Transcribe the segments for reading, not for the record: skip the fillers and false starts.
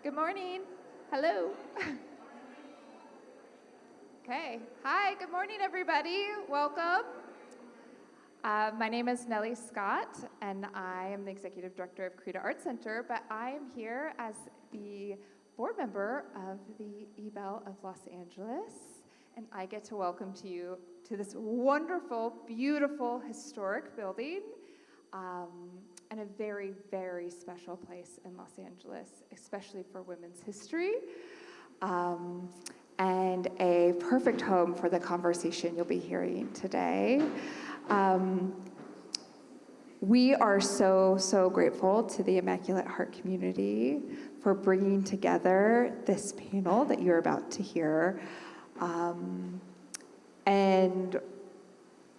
Good morning. Hello. Okay. Hi, good morning, everybody. Welcome. My name is Nellie Scott, and I am the Executive Director of Creta Art Center, but I am here as the board member of the eBell of Los Angeles, and I get to welcome to you to this wonderful, beautiful, historic building, and a very, very special place in Los Angeles, especially for women's history, and a perfect home for the conversation you'll be hearing today. We are so grateful to the Immaculate Heart community for bringing together this panel that you're about to hear. And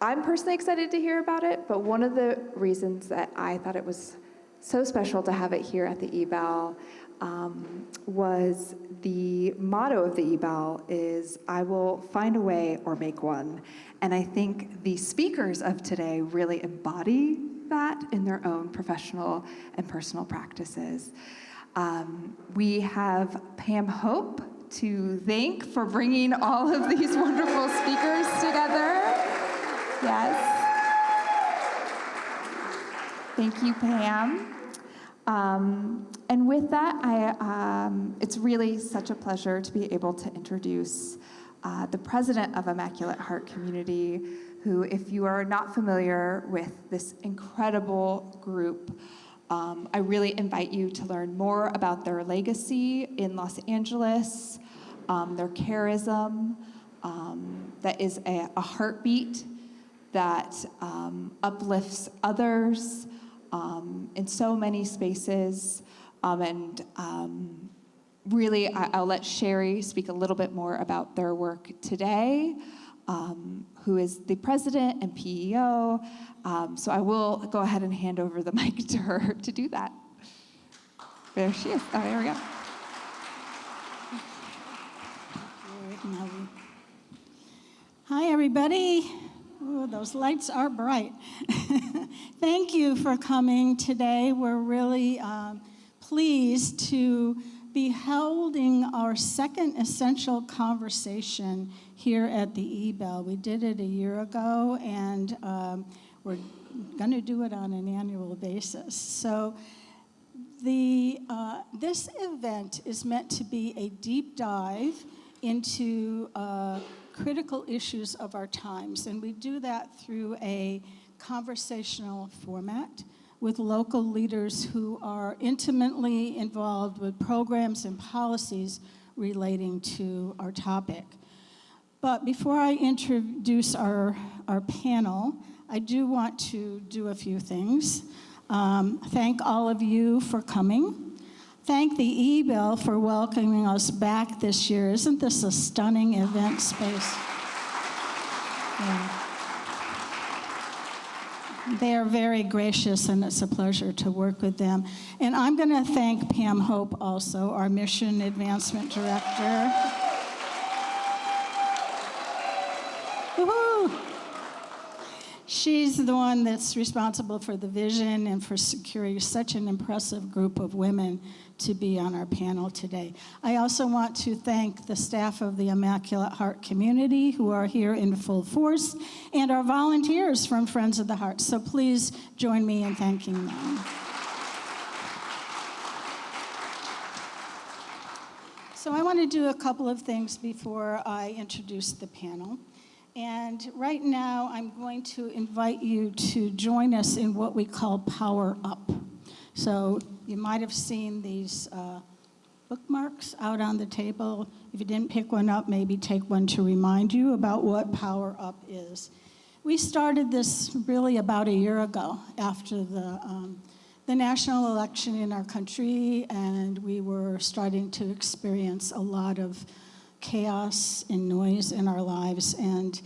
I'm personally excited to hear about it, but one of the reasons that I thought it was so special to have it here at the eBell was the motto of the eBell is, I will find a way or make one. And I think the speakers of today really embody that in their own professional and personal practices. We have Pam Hope to thank for bringing all of these wonderful speakers together. Yes. Thank you, Pam. And with that, it's really such a pleasure to be able to introduce the president of Immaculate Heart Community, who, if you are not familiar with this incredible group, I really invite you to learn more about their legacy in Los Angeles, their charism, that is a heartbeat that uplifts others in so many spaces. Really, I'll let Sherry speak a little bit more about their work today, who is the president and PEO. So I will go ahead and hand over the mic to her to do that. There she is. Oh, there we go. Hi, everybody. Ooh, those lights are bright. Thank you for coming today. We're really pleased to be holding our second essential conversation here at the eBell. We did it a year ago, and we're going to do it on an annual basis. So this event is meant to be a deep dive into critical issues of our times, and we do that through a conversational format with local leaders who are intimately involved with programs and policies relating to our topic. But before I introduce our panel, I do want to do a few things. Thank all of you for coming. Thank the eBell for welcoming us back this year. Isn't this a stunning event space? Yeah. They are very gracious, and it's a pleasure to work with them. And I'm going to thank Pam Hope also, our Mission Advancement Director. Woo-hoo! She's the one that's responsible for the vision and for securing such an impressive group of women to be on our panel today. I also want to thank the staff of the Immaculate Heart community who are here in full force, and our volunteers from Friends of the Heart. So please join me in thanking them. So I want to do a couple of things before I introduce the panel. And right now, I'm going to invite you to join us in what we call Power Up. So you might have seen these bookmarks out on the table. If you didn't pick one up, maybe take one to remind you about what Power Up is. We started this really about a year ago after the national election in our country, and we were starting to experience a lot of chaos and noise in our lives. And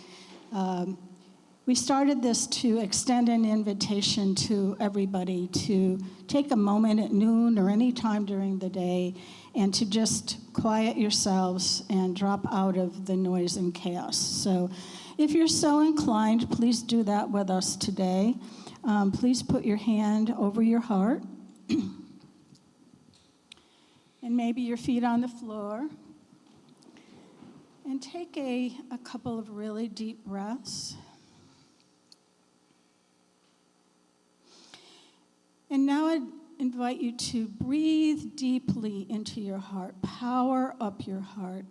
we started this to extend an invitation to everybody to take a moment at noon or any time during the day and to just quiet yourselves and drop out of the noise and chaos. So if you're so inclined, please do that with us today. Please put your hand over your heart. And maybe your feet on the floor. And take a couple of really deep breaths. And now I'd invite you to breathe deeply into your heart. Power up your heart.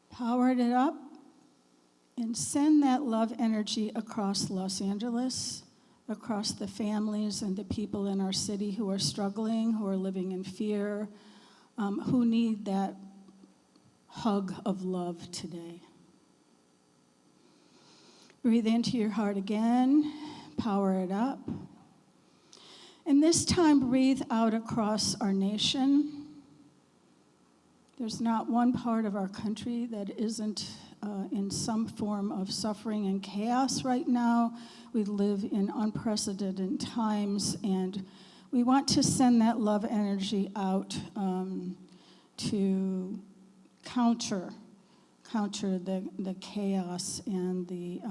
Power it up and send that love energy across Los Angeles, across the families and the people in our city who are struggling, who are living in fear, who need that hug of love today. Breathe into your heart again, power it up. And this time, breathe out across our nation. There's not one part of our country that isn't in some form of suffering and chaos right now. We live in unprecedented times, and we want to send that love energy out to counter the chaos and the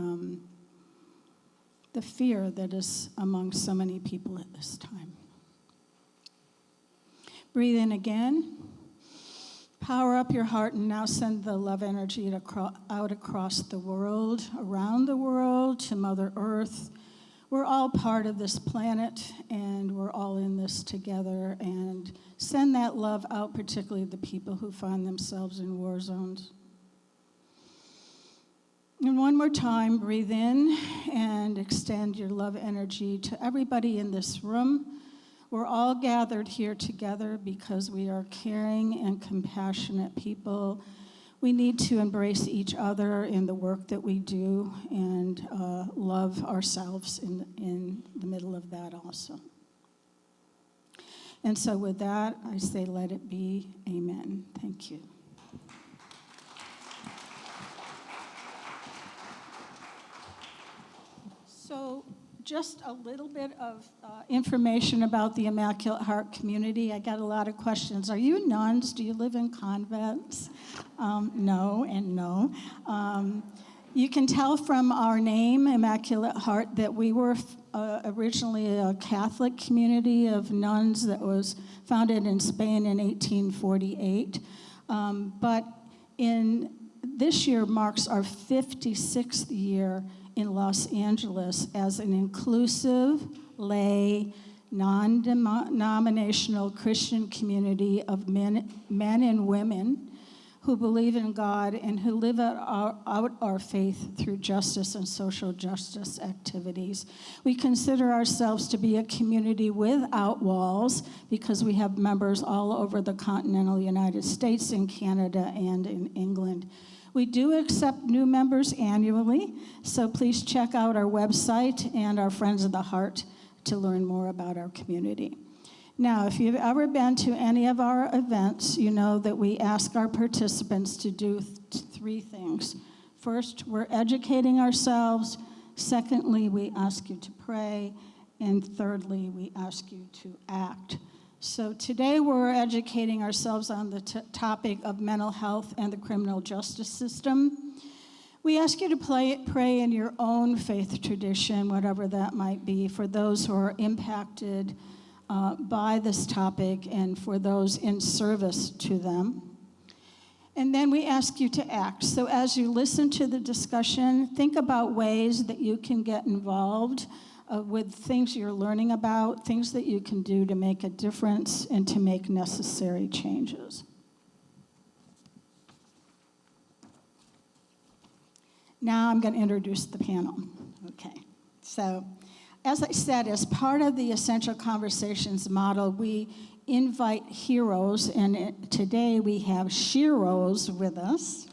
fear that is among so many people at this time. Breathe in again. Power up your heart and now send the love energy out across the world, around the world, to Mother Earth. We're all part of this planet, and we're all in this together. And send that love out, particularly the people who find themselves in war zones. And one more time, breathe in and extend your love energy to everybody in this room. We're all gathered here together because we are caring and compassionate people. We need to embrace each other in the work that we do and love ourselves in the middle of that also. And so with that, I say, let it be. Amen. Thank you. So just a little bit of information about the Immaculate Heart community. I got a lot of questions. Are you nuns? Do you live in convents? No and no. You can tell from our name, Immaculate Heart, that we were originally a Catholic community of nuns that was founded in Spain in 1848. But this year marks our 56th year in Los Angeles as an inclusive, lay, non-denominational Christian community of men and women who believe in God and who live out our faith through justice and social justice activities. We consider ourselves to be a community without walls because we have members all over the continental United States, in Canada, and in England. We do accept new members annually, so please check out our website and our Friends of the Heart to learn more about our community. Now, if you've ever been to any of our events, you know that we ask our participants to do three things. First, we're educating ourselves. Secondly, we ask you to pray. And thirdly, we ask you to act. So today we're educating ourselves on the topic of mental health and the criminal justice system. We ask you to pray in your own faith tradition, whatever that might be, for those who are impacted by this topic and for those in service to them. And then we ask you to act. So as you listen to the discussion, think about ways that you can get involved with things you're learning about, things that you can do to make a difference and to make necessary changes. Now I'm going to introduce the panel. Okay, so as I said, as part of the Essential Conversations model, we invite heroes, and today we have sheroes with us.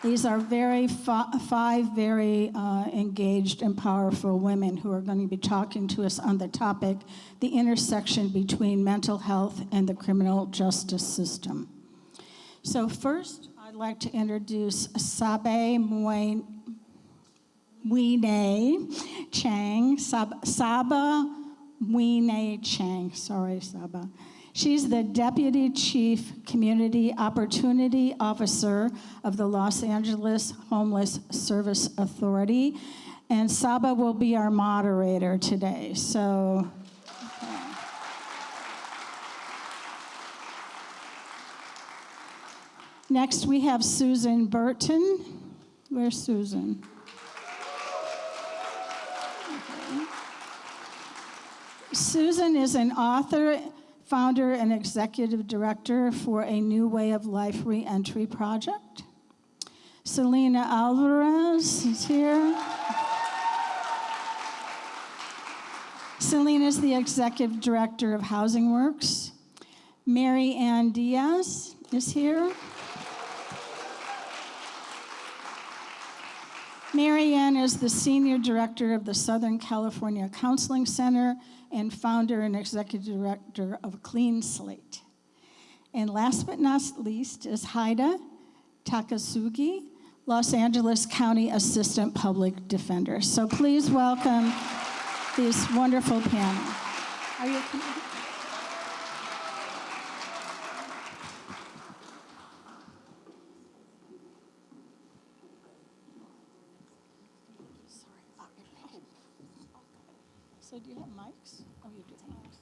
These are five very engaged and powerful women who are going to be talking to us on the topic, the intersection between mental health and the criminal justice system. So first, I'd like to introduce Saba Mwinye-Chang. Saba Mwinye-Chang, sorry, Saba. She's the Deputy Chief Community Opportunity Officer of the Los Angeles Homeless Service Authority. And Saba will be our moderator today. So, next we have Susan Burton. Where's Susan? Okay. Susan is an author, founder, and executive director for a New Way of Life Reentry project. Celina Alvarez is here. Celina is the executive director of Housing Works. Marianne Diaz is here. Marianne is the senior director of the Southern California Counseling Center and founder and executive director of Clean Slate. And last but not least is Haydeh Takasugi, Los Angeles County Assistant Public Defender. So please welcome this wonderful panel. Are you coming? So do you have mics? Oh, you do have mics.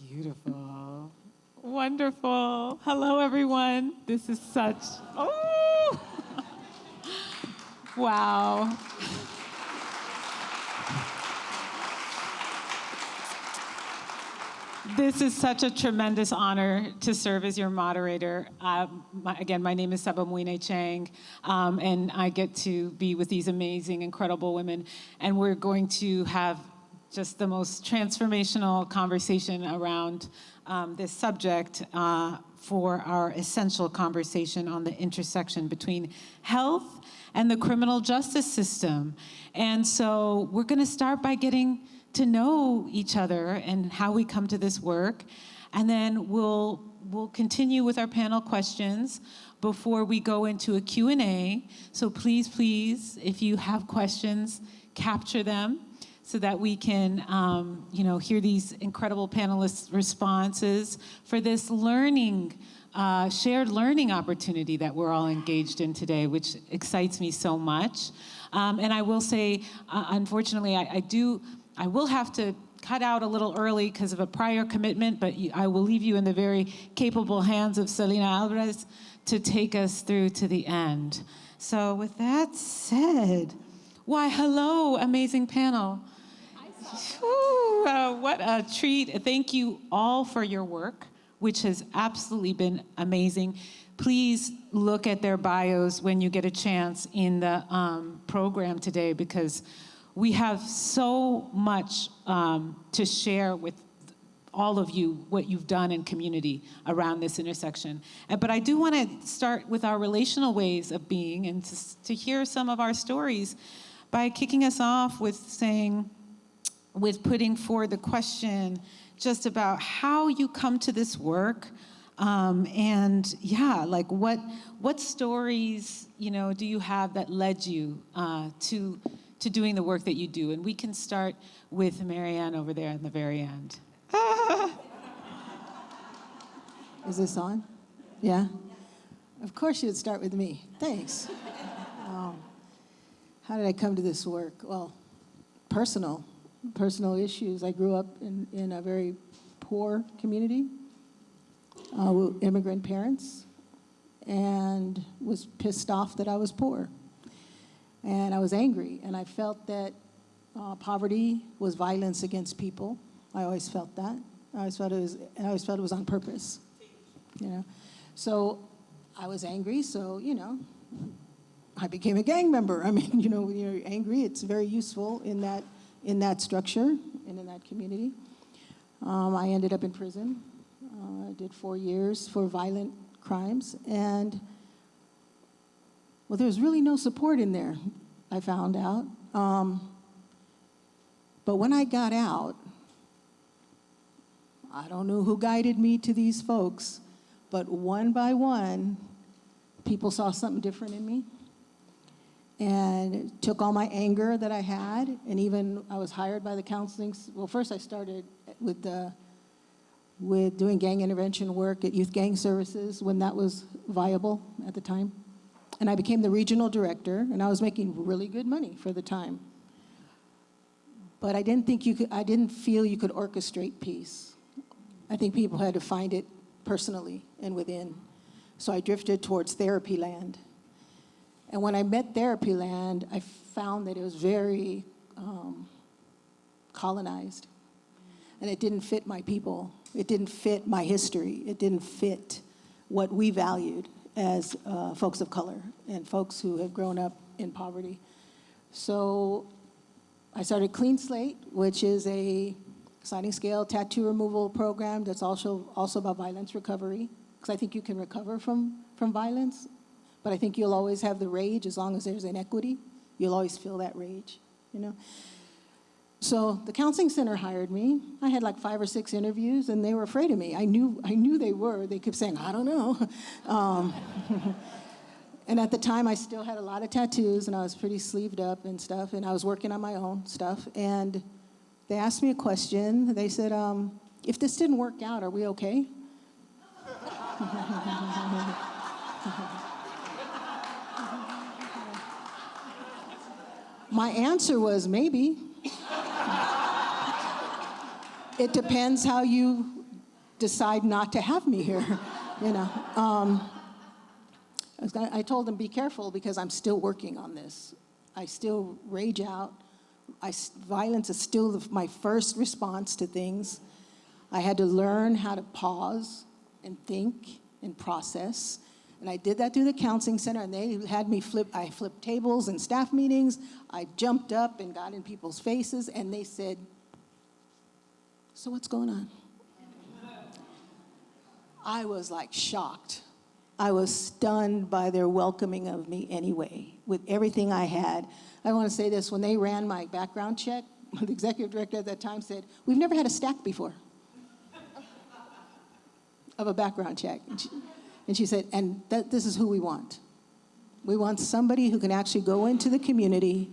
Beautiful. Wonderful. Hello, everyone. This is such, oh, wow. This is such a tremendous honor to serve as your moderator. Again, my name is Saba Mwinye-Chang, and I get to be with these amazing, incredible women, and we're going to have just the most transformational conversation around this subject for our essential conversation on the intersection between health and the criminal justice system. And so we're going to start by getting to know each other and how we come to this work. And then we'll continue with our panel questions before we go into a Q&A. So please, if you have questions, capture them so that we can, hear these incredible panelists' responses for this learning, shared learning opportunity that we're all engaged in today, which excites me so much. And I will say, unfortunately, I will have to cut out a little early because of a prior commitment, but I will leave you in the very capable hands of Celina Alvarez to take us through to the end. So with that said, why, hello, amazing panel. Ooh, what a treat. Thank you all for your work, which has absolutely been amazing. Please look at their bios when you get a chance in the program today, because we have so much to share with all of you, what you've done in community around this intersection. But I do want to start with our relational ways of being and to hear some of our stories by kicking us off with putting forward the question just about how you come to this work, and like what stories do you have that led you to doing the work that you do? And we can start with Marianne over there in the very end. Is this on? Yeah? Of course you would start with me. Thanks. How did I come to this work? Well, personal issues. I grew up in a very poor community with immigrant parents, and was pissed off that I was poor. And I was angry, and I felt that poverty was violence against people. I always felt that. I always felt it was on purpose. So I was angry, so I became a gang member. I mean, when you're angry, it's very useful in that structure and in that community. I ended up in prison. I did 4 years for violent crimes, and Well, there was really no support in there, I found out. But when I got out, I don't know who guided me to these folks, but one by one, people saw something different in me and took all my anger that I had, and even I was hired by the counseling. Well, first I started with doing gang intervention work at Youth Gang Services when that was viable at the time. And I became the regional director, and I was making really good money for the time. But I didn't feel you could orchestrate peace. I think people had to find it personally and within. So I drifted towards therapy land. And when I met therapy land, I found that it was very colonized. And it didn't fit my people. It didn't fit my history. It didn't fit what we valued as folks of color and folks who have grown up in poverty. So I started Clean Slate, which is a sliding scale tattoo removal program that's also about violence recovery, because I think you can recover from violence, but I think you'll always have the rage as long as there's inequity. You'll always feel that rage, you know? So the counseling center hired me. I had like 5 or 6 interviews, and they were afraid of me. I knew they were. They kept saying, I don't know. And at the time, I still had a lot of tattoos, and I was pretty sleeved up and stuff, and I was working on my own stuff. And they asked me a question. They said, if this didn't work out, are we okay? My answer was maybe. It depends how you decide not to have me here, you know. I told them, be careful, because I'm still working on this. I still rage out. Violence is still my first response to things. I had to learn how to pause and think and process. And I did that through the counseling center, and they had me I flipped tables in staff meetings. I jumped up and got in people's faces, and they said, so what's going on? I was like shocked. I was stunned by their welcoming of me anyway, with everything I had. I want to say this, when they ran my background check, the executive director at that time said, we've never had a stack before of a background check. And she said, and this is who we want. We want somebody who can actually go into the community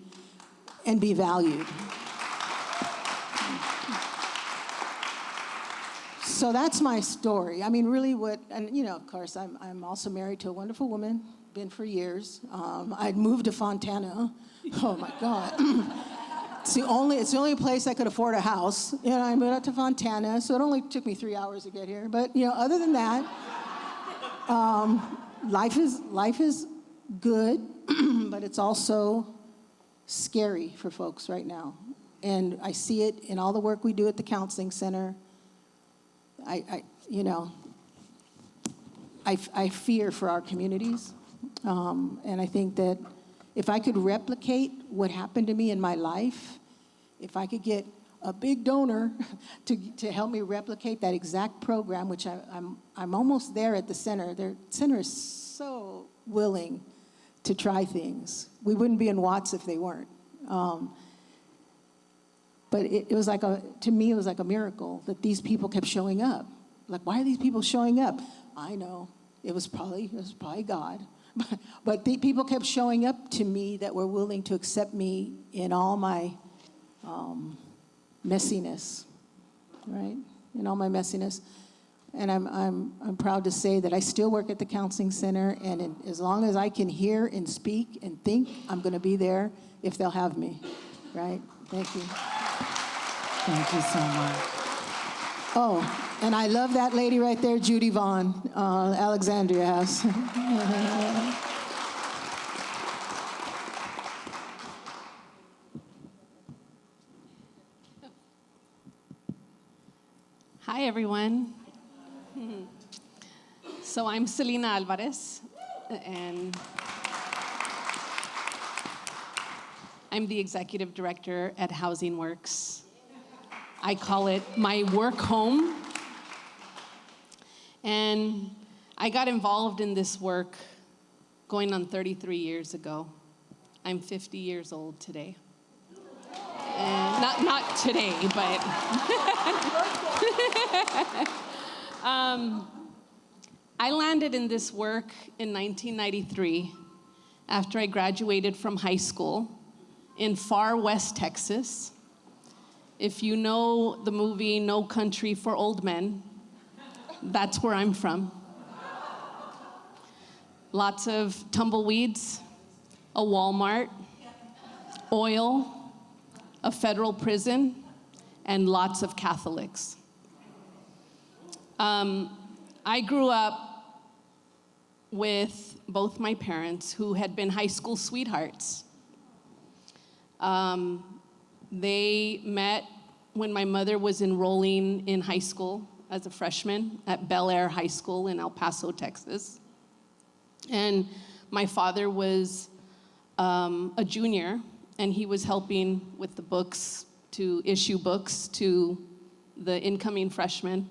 and be valued. So that's my story. I mean, really and you know, of course, I'm also married to a wonderful woman, been for years. I'd moved to Fontana. Oh my God. It's the only place I could afford a house. You know, I moved out to Fontana, so it only took me 3 hours to get here. But you know, other than that, life is good, but it's also scary for folks right now. And I see it in all the work we do at the counseling center. I fear for our communities. And I think that if I could replicate what happened to me in my life, if I could get a big donor to help me replicate that exact program, which I'm almost there at the center. Their center is so willing to try things. We wouldn't be in Watts if they weren't. But it was to me, it was like a miracle that these people kept showing up. Like, why are these people showing up? I know, it was probably God. But the people kept showing up to me that were willing to accept me in all my messiness, right? In all my messiness. And I'm proud to say that I still work at the counseling center, and as long as I can hear and speak and think, I'm going to be there if they'll have me, right? Thank you. Thank you so much. Oh, and I love that lady right there, Judy Vaughn, Alexandria House. Hi, everyone. So I'm Celina Alvarez, and I'm the executive director at Housing Works. I call it my work home. And I got involved in this work going on 33 years ago. I'm 50 years old today. And not today, but I landed in this work in 1993 after I graduated from high school in far west Texas. If you know the movie No Country for Old Men, that's where I'm from. Lots of tumbleweeds, a Walmart, oil, a federal prison, and lots of Catholics. I grew up with both my parents who had been high school sweethearts. They met when my mother was enrolling in high school as a freshman at Bel Air High School in El Paso, Texas. And my father was a junior, and he was helping with the books, to issue books to the incoming freshmen.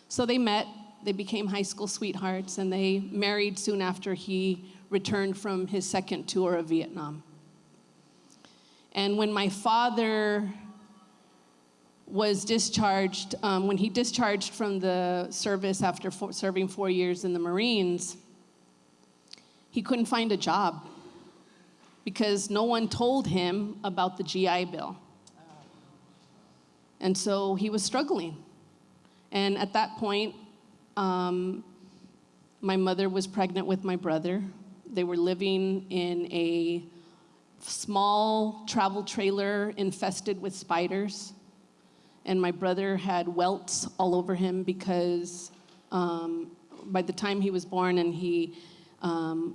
So they met, they became high school sweethearts, and they married soon after he returned from his second tour of Vietnam. And when my father was discharged, when he discharged from the service after serving 4 years in the Marines, he couldn't find a job because no one told him about the GI Bill. And so he was struggling. And at that point, my mother was pregnant with my brother. They were living in a small travel trailer infested with spiders. And my brother had welts all over him because by the time he was born and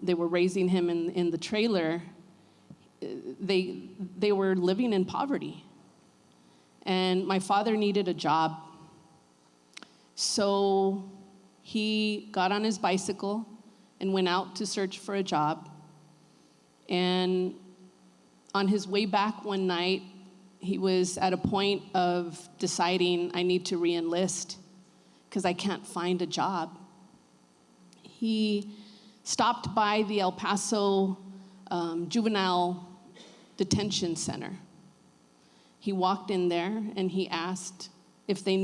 they were raising him in the trailer, they were living in poverty. And my father needed a job. So he got on his bicycle and went out to search for a job. And on his way back one night, he was at a point of deciding, I need to re-enlist because I can't find a job. He stopped by the El Paso Juvenile Detention Center. He walked in there and he asked if they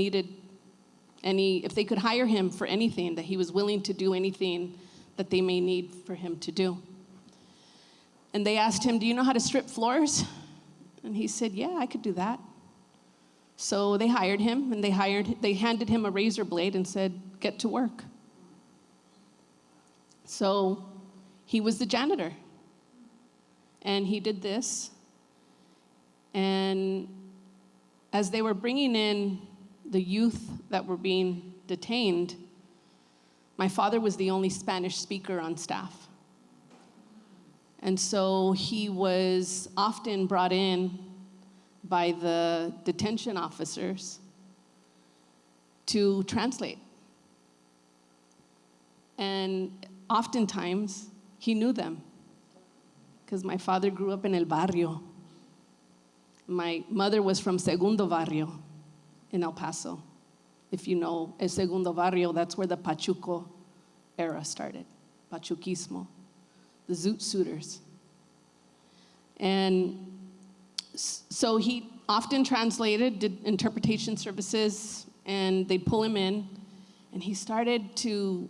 could hire him for anything, that he was willing to do anything that they may need for him to do. And they asked him, do you know how to strip floors? And he said, yeah, I could do that. So they hired him, and they handed him a razor blade and said, get to work. So he was the janitor. And he did this. And as they were bringing in the youth that were being detained, my father was the only Spanish speaker on staff. And so he was often brought in by the detention officers to translate. And oftentimes, he knew them, because my father grew up in El Barrio. My mother was from Segundo Barrio in El Paso. If you know El Segundo Barrio, that's where the Pachuco era started, Pachuquismo, the Zoot Suiters. And so he often translated, did interpretation services, and they'd pull him in, and he started to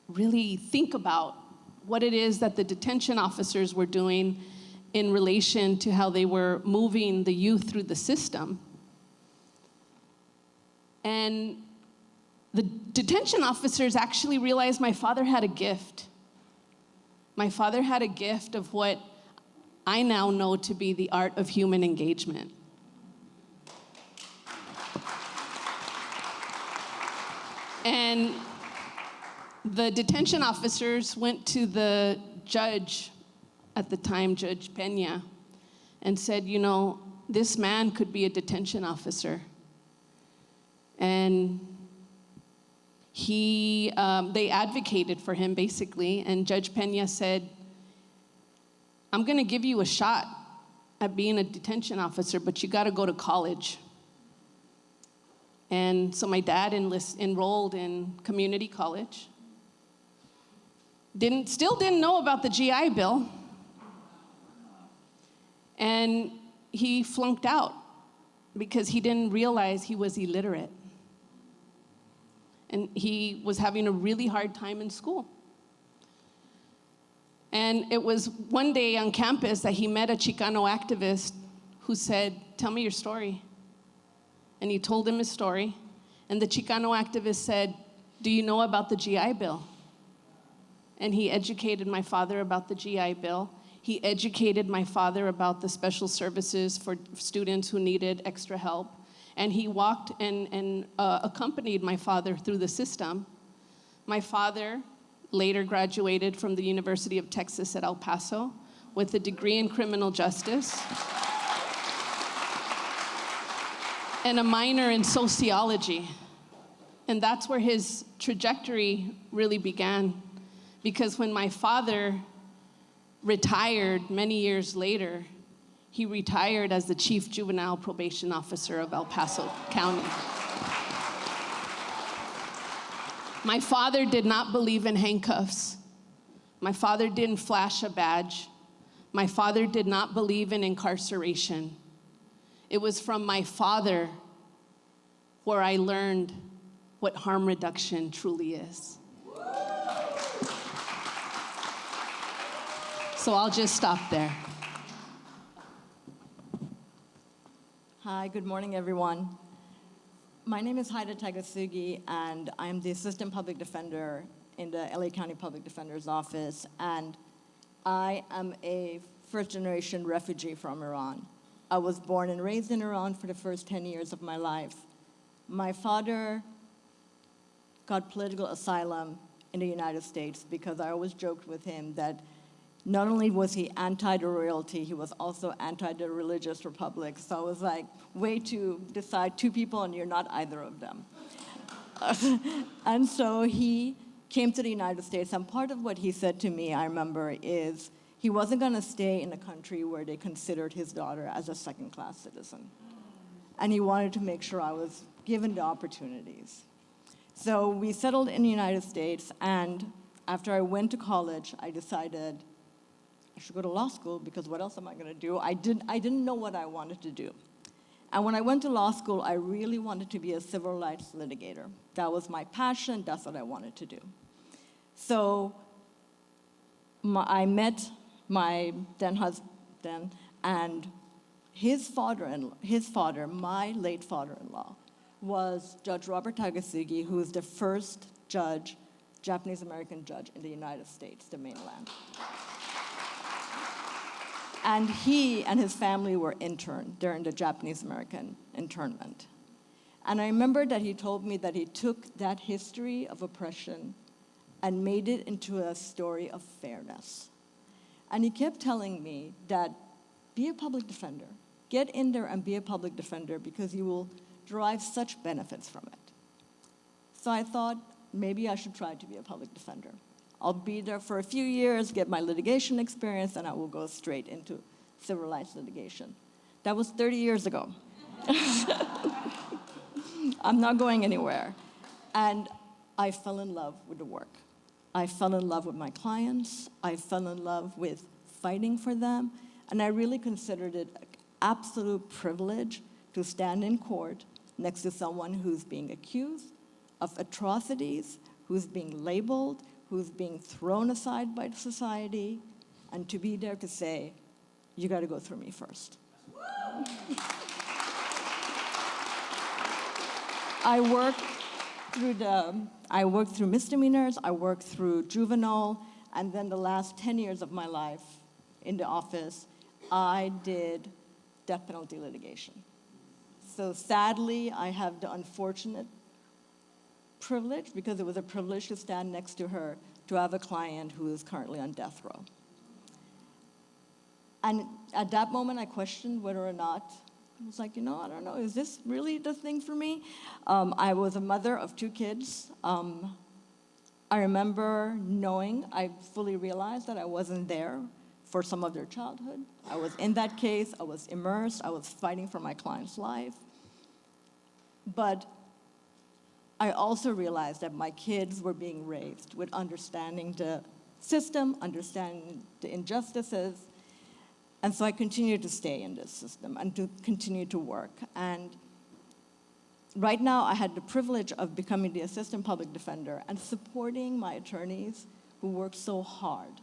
really think about what it is that the detention officers were doing in relation to how they were moving the youth through the system. And the detention officers actually realized my father had a gift. My father had a gift of what I now know to be the art of human engagement. And the detention officers went to the judge at the time, Judge Peña, and said, you know, this man could be a detention officer. And they advocated for him, basically, and Judge Peña said, I'm gonna give you a shot at being a detention officer, but you gotta go to college. And so my dad enrolled in community college. Still didn't know about the GI Bill. And he flunked out because he didn't realize he was illiterate. And he was having a really hard time in school. And it was one day on campus that he met a Chicano activist who said, "Tell me your story." And he told him his story. And the Chicano activist said, "Do you know about the GI Bill?" And he educated my father about the GI Bill. He educated my father about the special services for students who needed extra help. And he walked and accompanied my father through the system. My father later graduated from the University of Texas at El Paso with a degree in criminal justice and a minor in sociology. And that's where his trajectory really began. Because when my father retired many years later, he retired as the chief juvenile probation officer of El Paso County. My father did not believe in handcuffs. My father didn't flash a badge. My father did not believe in incarceration. It was from my father where I learned what harm reduction truly is. So I'll just stop there. Hi, good morning, everyone. My name is Haydeh Takasugi, and I'm the Assistant Public Defender in the LA County Public Defender's Office, and I am a first-generation refugee from Iran. I was born and raised in Iran for the first 10 years of my life. My father got political asylum in the United States because I always joked with him that not only was he anti the royalty, he was also anti the religious republic. So I was like, way to decide two people and you're not either of them. And so he came to the United States, and part of what he said to me, I remember, is he wasn't gonna stay in a country where they considered his daughter as a second-class citizen. And he wanted to make sure I was given the opportunities. So we settled in the United States, and after I went to college, I decided I should go to law school because what else am I gonna do? I didn't know what I wanted to do. And when I went to law school, I really wanted to be a civil rights litigator. That was my passion, that's what I wanted to do. So I met my then husband, and his father, my late father-in-law, was Judge Robert Takasugi, who is the first judge, Japanese-American judge in the United States, the mainland. And he and his family were interned during the Japanese-American internment. And I remember that he told me that he took that history of oppression and made it into a story of fairness. And he kept telling me that be a public defender. Get in there and be a public defender because you will derive such benefits from it. So I thought maybe I should try to be a public defender. I'll be there for a few years, get my litigation experience, and I will go straight into civil rights litigation. That was 30 years ago. I'm not going anywhere. And I fell in love with the work. I fell in love with my clients. I fell in love with fighting for them. And I really considered it an absolute privilege to stand in court next to someone who's being accused of atrocities, who's being labeled, who's being thrown aside by society, and to be there to say, you gotta go through me first. I worked through misdemeanors, I worked through juvenile, and then the last 10 years of my life in the office, I did death penalty litigation. So sadly, I have the unfortunate privilege, because it was a privilege to stand next to her, to have a client who is currently on death row. And at that moment, I questioned whether or not, I was like, I don't know, is this really the thing for me? I was a mother of 2 kids. I remember knowing, I fully realized that I wasn't there for some of their childhood. I was in that case, I was immersed, I was fighting for my client's life. But I also realized that my kids were being raised with understanding the system, understand the injustices. And so I continue to stay in this system and to continue to work. And right now, I had the privilege of becoming the assistant public defender and supporting my attorneys who work so hard,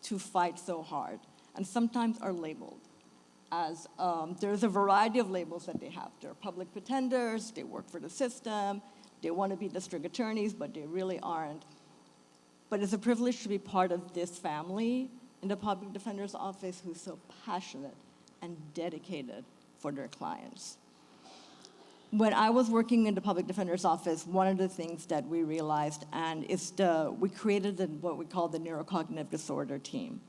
to fight so hard, and sometimes are labeled as, there's a variety of labels that they have. They're public pretenders, they work for the system, they want to be district attorneys, but they really aren't. But it's a privilege to be part of this family in the public defender's office who's so passionate and dedicated for their clients. When I was working in the public defender's office, one of the things that we realized, and we created what we call the neurocognitive disorder team.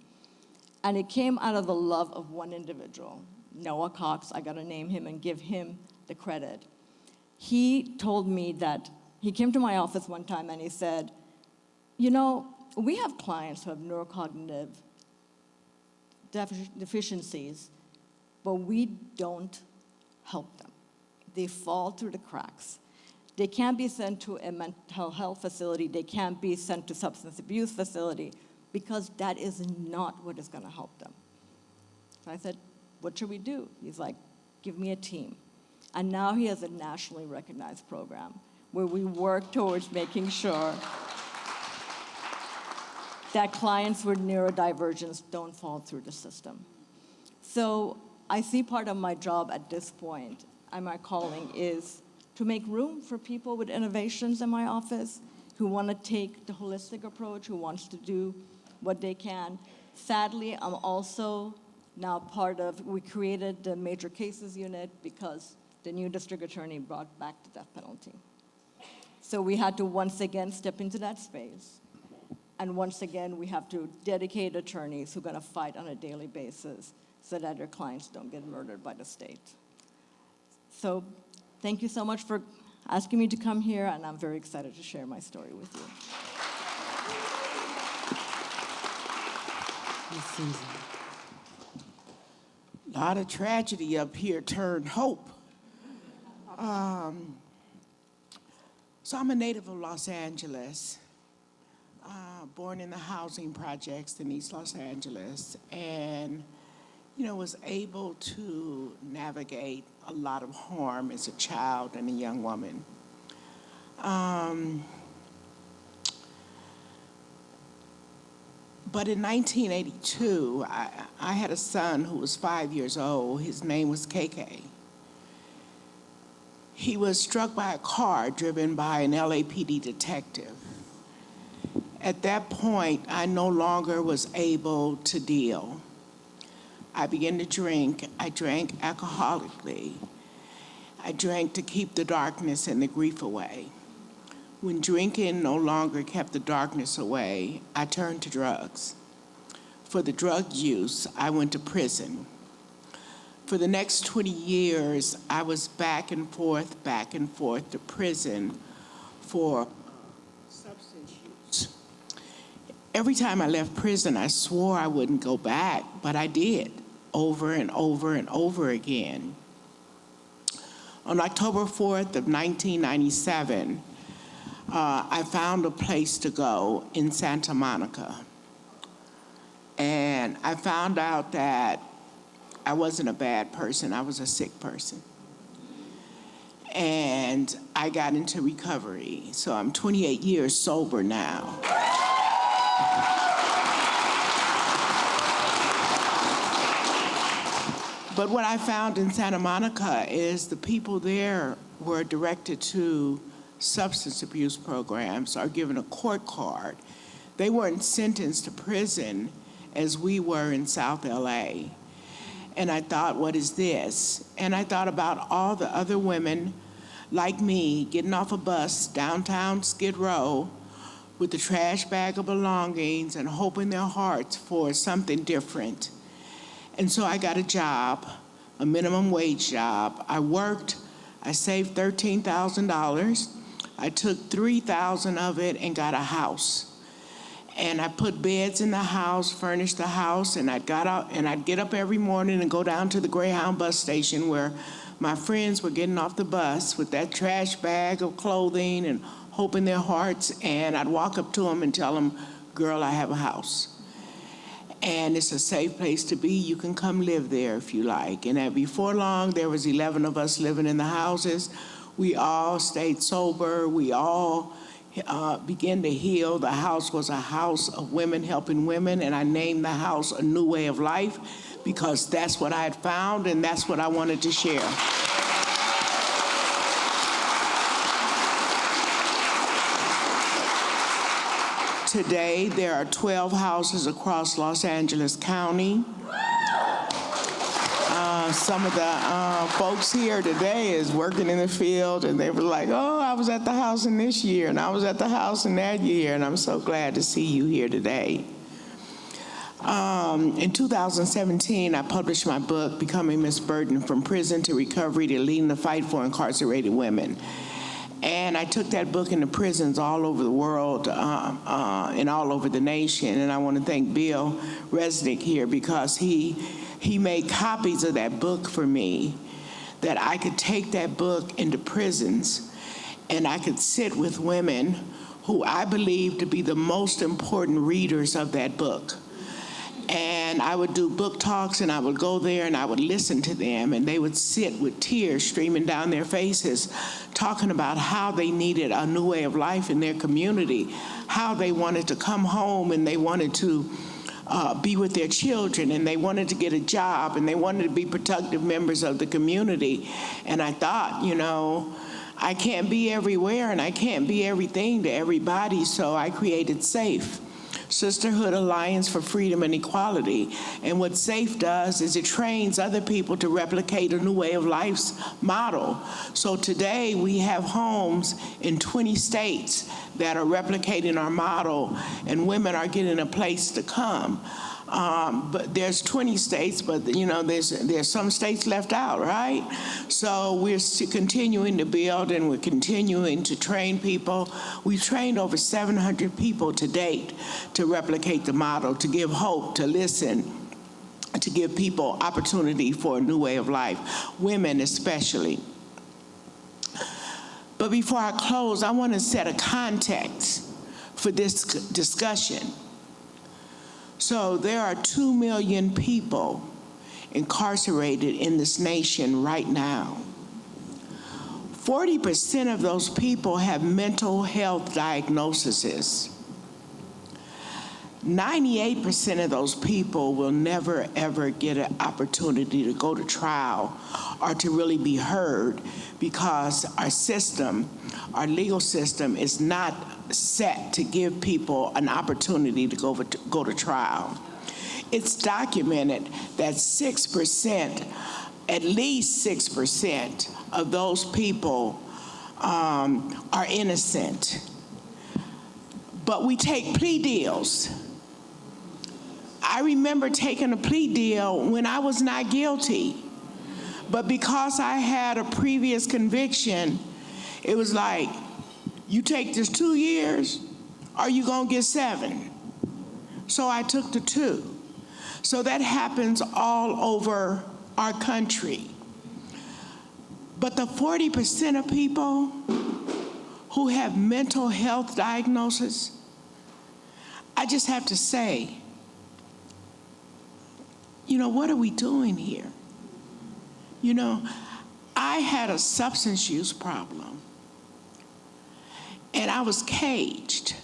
And it came out of the love of one individual, Noah Cox. I gotta name him and give him the credit. He told me that, he came to my office one time and he said, you know, we have clients who have neurocognitive deficiencies, but we don't help them. They fall through the cracks. They can't be sent to a mental health facility. They can't be sent to substance abuse facility because that is not what is gonna help them. So I said, what should we do? He's like, give me a team. And now he has a nationally recognized program where we work towards making sure that clients with neurodivergence don't fall through the system. So I see part of my job at this point, and my calling is to make room for people with innovations in my office who want to take the holistic approach, who wants to do what they can. Sadly, I'm also now we created the major cases unit because the new district attorney brought back the death penalty. So we had to once again step into that space. And once again, we have to dedicate attorneys who are going to fight on a daily basis so that their clients don't get murdered by the state. So thank you so much for asking me to come here, and I'm very excited to share my story with you. Ms. Susan. A lot of tragedy up here turned hope. So I'm a native of Los Angeles, born in the housing projects in East Los Angeles, and was able to navigate a lot of harm as a child and a young woman. But in 1982, I had a son who was 5 years old. His name was KK. He was struck by a car driven by an LAPD detective. At that point, I no longer was able to deal. I began to drink. I drank alcoholically. I drank to keep the darkness and the grief away. When drinking no longer kept the darkness away, I turned to drugs. For the drug use, I went to prison. For the next 20 years, I was back and forth to prison for substance use. Every time I left prison, I swore I wouldn't go back, but I did, over and over and over again. On October 4th of 1997, I found a place to go in Santa Monica. And I found out that I wasn't a bad person, I was a sick person. And I got into recovery. So I'm 28 years sober now. But what I found in Santa Monica is the people there were directed to substance abuse programs, are given a court card. They weren't sentenced to prison as we were in South LA. And I thought, what is this? And I thought about all the other women like me getting off a bus downtown Skid Row with a trash bag of belongings and hoping their hearts for something different. And so I got a job, a minimum wage job. I worked, I saved $13,000. I took $3,000 of it and got a house. And I put beds in the house, furnished the house, and I'd get up every morning and go down to the Greyhound bus station where my friends were getting off the bus with that trash bag of clothing and hoping their hearts, and I'd walk up to them and tell them, girl, I have a house. And it's a safe place to be. You can come live there if you like. And before long, there was 11 of us living in the houses. We all stayed sober. We all began to heal. The house was a house of women helping women, and I named the house A New Way of Life because that's what I had found, and that's what I wanted to share. Today, there are 12 houses across Los Angeles County. Some of the folks here today is working in the field, and they were like, oh, I was at the house in this year, and I was at the house in that year, and I'm so glad to see you here today. In 2017, I published my book, Becoming Miss Burton, From Prison to Recovery to Leading the Fight for Incarcerated Women. And I took that book into prisons all over the world and all over the nation. And I want to thank Bill Resnick here because he made copies of that book for me, that I could take that book into prisons and I could sit with women who I believe to be the most important readers of that book. And I would do book talks, and I would go there and I would listen to them, and they would sit with tears streaming down their faces, talking about how they needed a new way of life in their community, how they wanted to come home and they wanted to be with their children, and they wanted to get a job, and they wanted to be productive members of the community. And I thought, you know, I can't be everywhere and I can't be everything to everybody, so I created SAFE, Sisterhood Alliance for Freedom and Equality. And what SAFE does is it trains other people to replicate a new way of life's model. So today we have homes in 20 states that are replicating our model, and women are getting a place to come. But there's 20 states, but you know, there's some states left out, right? So we're continuing to build, and we're continuing to train people. We've trained over 700 people to date to replicate the model, to give hope, to listen, to give people opportunity for a new way of life, women especially. But before I close, I want to set a context for this discussion. So there are 2 million people incarcerated in this nation right now. 40% of those people have mental health diagnoses. 98% of those people will never, ever get an opportunity to go to trial or to really be heard because our system, our legal system, is not set to give people an opportunity to go to trial. It's documented that 6%, at least 6% of those people are innocent. But we take plea deals. I remember taking a plea deal when I was not guilty. But because I had a previous conviction, it was like, you take this 2 years, or you gonna get 7. So I took the 2. So that happens all over our country. But the 40% of people who have mental health diagnoses, I just have to say, you know, what are we doing here? You know, I had a substance use problem, and I was caged,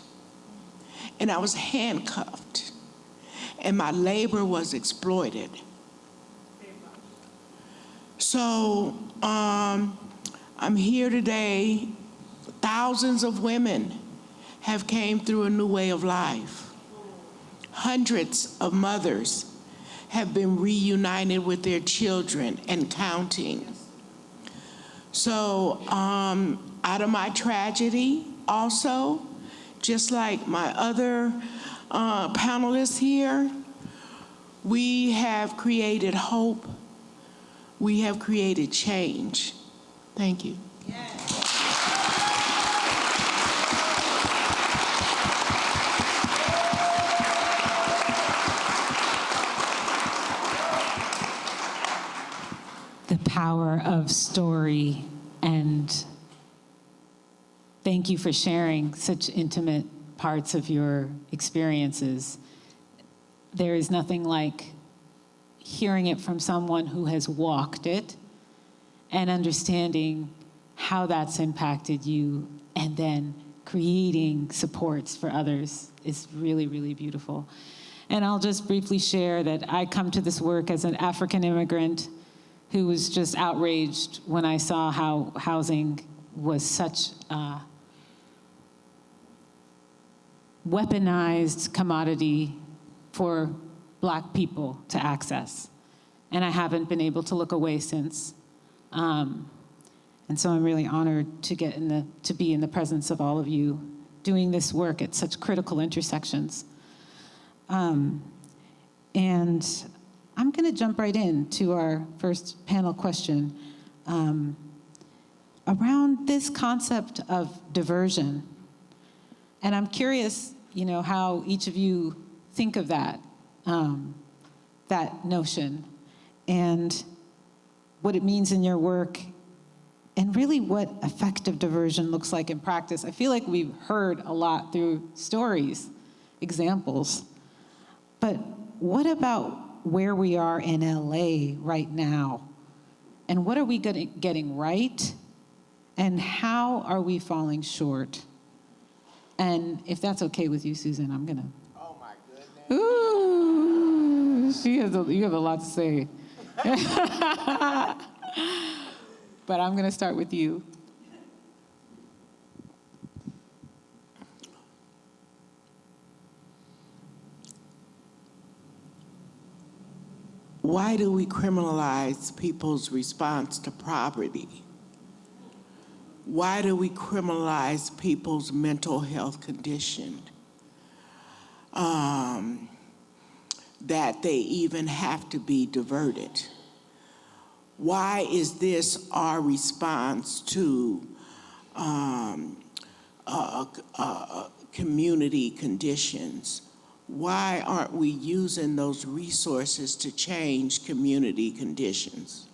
and I was handcuffed, and my labor was exploited. So I'm here today. Thousands of women have came through a new way of life. Hundreds of mothers have been reunited with their children and counting. So out of my tragedy also, just like my other panelists here, we have created hope. We have created change. Thank you. The power of story, and thank you for sharing such intimate, parts of your experiences. There is nothing like hearing it from someone who has walked it and understanding how that's impacted you, and then creating supports for others is really, really beautiful. And I'll just briefly share that I come to this work as an African immigrant who was just outraged when I saw how housing was such a weaponized commodity for Black people to access. And I haven't been able to look away since. And so I'm really honored to be in the presence of all of you doing this work at such critical intersections. And I'm gonna jump right into our first panel question around this concept of diversion. And I'm curious, how each of you think of that notion and what it means in your work, and really what effective diversion looks like in practice. I feel like we've heard a lot through stories, examples, but what about where we are in LA right now? And what are we getting right? And how are we falling short? And if that's okay with you, Susan, I'm gonna. Oh my goodness. Ooh, you have a lot to say. But I'm gonna start with you. Why do we criminalize people's response to poverty? Why do we criminalize people's mental health condition? That they even have to be diverted? Why is this our response to community conditions? Why aren't we using those resources to change community conditions?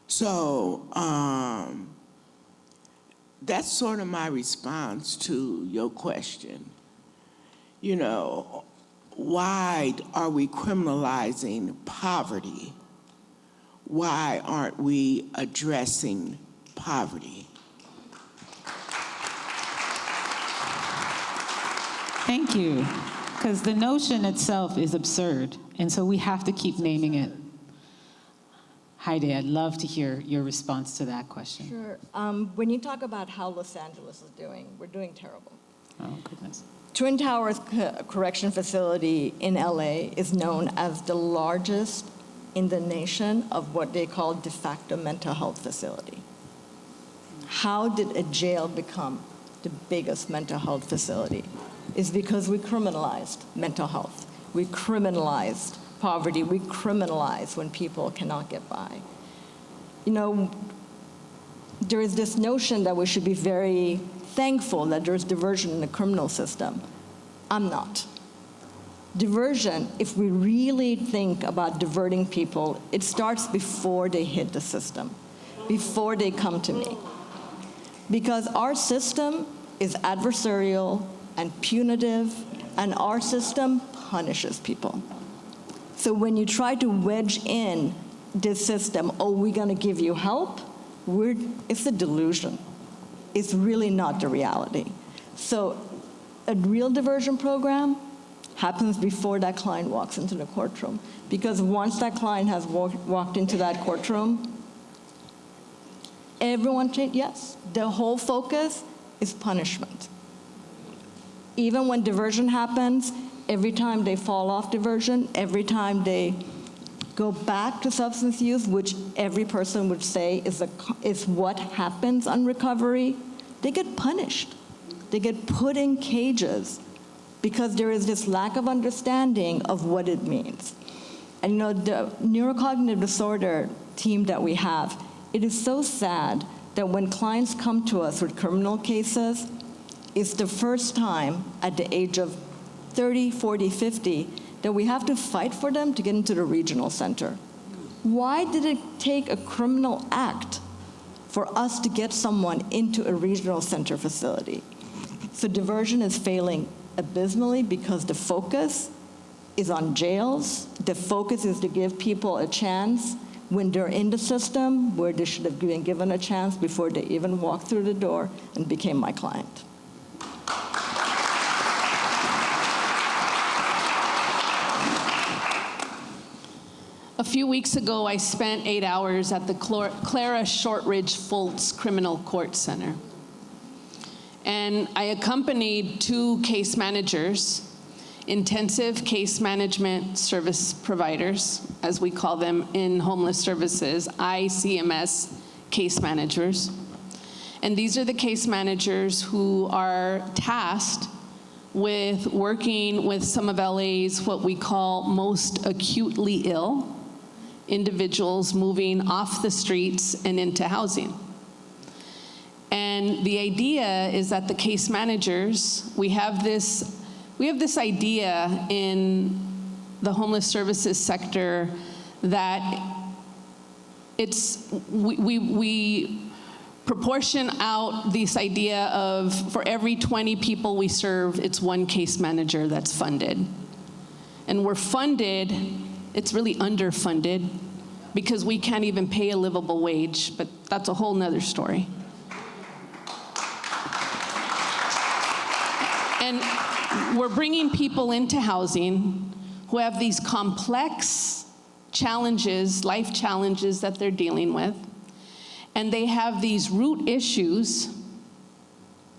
So that's sort of my response to your question. Why are we criminalizing poverty? Why aren't we addressing poverty? Thank you, because the notion itself is absurd, and so we have to keep naming it. Haydeh, I'd love to hear your response to that question. Sure. When you talk about how Los Angeles is doing, we're doing terrible. Oh, goodness. Twin Towers Correction Facility in LA is known as the largest in the nation of what they call de facto mental health facility. How did a jail become the biggest mental health facility? It's because we criminalized mental health. We criminalized poverty. We criminalize when people cannot get by. There is this notion that we should be very thankful that there's diversion in the criminal system. I'm not. Diversion, if we really think about diverting people, it starts before they hit the system, before they come to me. Because our system is adversarial and punitive, and our system punishes people. So when you try to wedge in this system, we're gonna give you help, it's a delusion. It's really not the reality. So a real diversion program happens before that client walks into the courtroom. Because once that client has walked into that courtroom, everyone changed, yes, the whole focus is punishment. Even when diversion happens, every time they fall off diversion, every time they go back to substance use, which every person would say is what happens on recovery, they get punished. They get put in cages because there is this lack of understanding of what it means. And the neurocognitive disorder team that we have, it is so sad that when clients come to us with criminal cases, it's the first time at the age of 30, 40, 50 that we have to fight for them to get into the regional center. Why did it take a criminal act for us to get someone into a regional center facility? So diversion is failing abysmally because the focus is on jails. The focus is to give people a chance when they're in the system where they should have been given a chance before they even walked through the door and became my client. A few weeks ago, I spent 8 hours at the Clara Shortridge Fultz Criminal Court Center. And I accompanied 2 case managers, intensive case management service providers, as we call them in homeless services, ICMS case managers. And these are the case managers who are tasked with working with some of LA's what we call most acutely ill individuals moving off the streets and into housing. And the idea is that the case managers, we have this idea in the homeless services sector that we proportion out this idea of for every 20 people we serve, it's 1 case manager that's funded. And we're funded, it's really underfunded because we can't even pay a livable wage, but that's a whole nother story. And we're bringing people into housing who have these complex challenges, life challenges that they're dealing with, and they have these root issues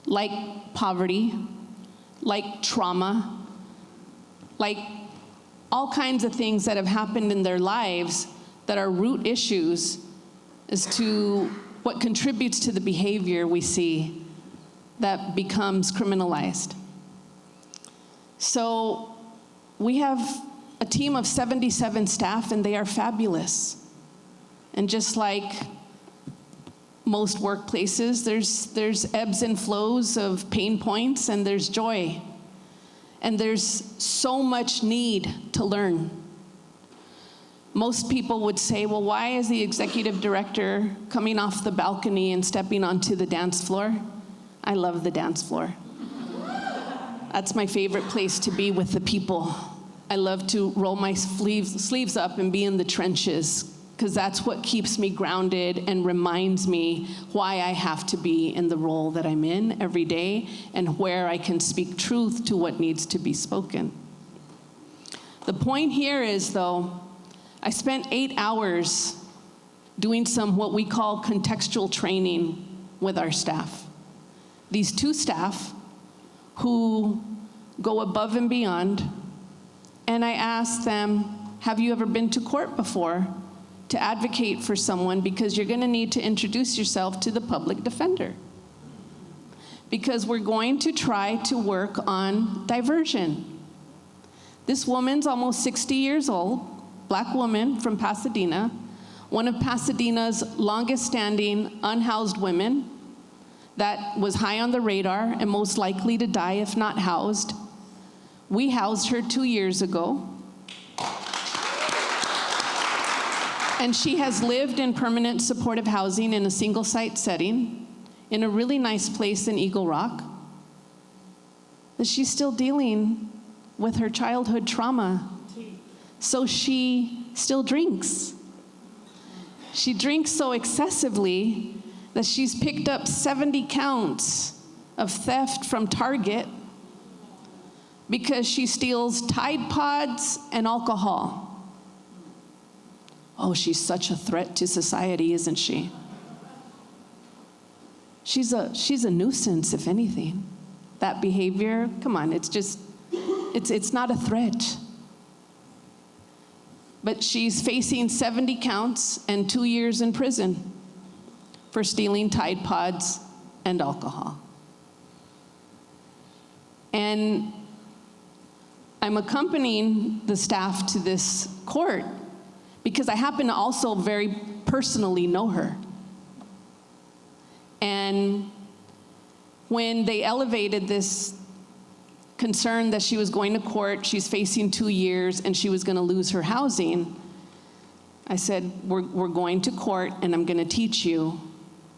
like poverty, like trauma, like all kinds of things that have happened in their lives that are root issues as to what contributes to the behavior we see that becomes criminalized. So we have a team of 77 staff, and they are fabulous. And just like most workplaces, there's ebbs and flows of pain points, and there's joy. And there's so much need to learn. Most people would say, well, why is the executive director coming off the balcony and stepping onto the dance floor? I love the dance floor. That's my favorite place to be with the people. I love to roll my sleeves up and be in the trenches, because that's what keeps me grounded and reminds me why I have to be in the role that I'm in every day and where I can speak truth to what needs to be spoken. The point here is, though, I spent 8 hours doing some what we call contextual training with our staff. These 2 staff who go above and beyond, and I asked them, have you ever been to court before to advocate for someone, because you're going to need to introduce yourself to the public defender? Because we're going to try to work on diversion. This woman's almost 60 years old, Black woman from Pasadena, one of Pasadena's longest standing unhoused women that was high on the radar and most likely to die if not housed. We housed her 2 years ago. And she has lived in permanent supportive housing in a single site setting in a really nice place in Eagle Rock. But she's still dealing with her childhood trauma. So she still drinks. She drinks so excessively that she's picked up 70 counts of theft from Target because she steals Tide Pods and alcohol. Oh, she's such a threat to society, isn't she? She's a nuisance, if anything. That behavior, come on, it's not a threat. But she's facing 70 counts and 2 years in prison for stealing Tide Pods and alcohol. And I'm accompanying the staff to this court because I happen to also very personally know her. And when they elevated this concern that she was going to court, she's facing 2 years, and she was going to lose her housing, I said, we're going to court, and I'm going to teach you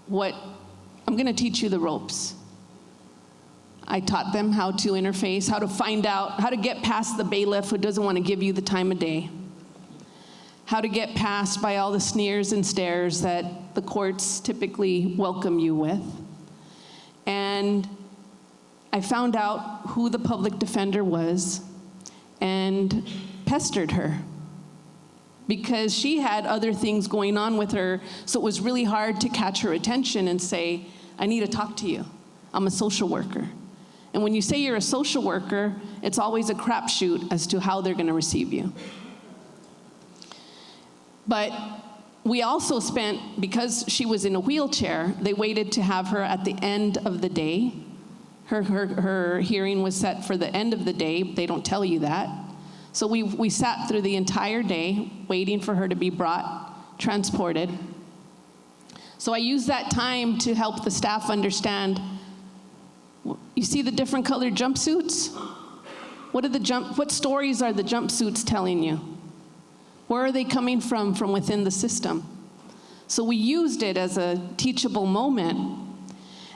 the ropes. I taught them how to interface, how to find out, how to get past the bailiff who doesn't want to give you the time of day, how to get past by all the sneers and stares that the courts typically welcome you with. And I found out who the public defender was and pestered her because she had other things going on with her, so it was really hard to catch her attention and say, I need to talk to you. I'm a social worker. And when you say you're a social worker, it's always a crapshoot as to how they're going to receive you. But we also spent, because she was in a wheelchair, they waited to have her at the end of the day. Her hearing was set for the end of the day. They don't tell you that. So we sat through the entire day waiting for her to be brought, transported. So I used that time to help the staff understand, you see the different colored jumpsuits? What stories are the jumpsuits telling you? Where are they coming from within the system? So we used it as a teachable moment,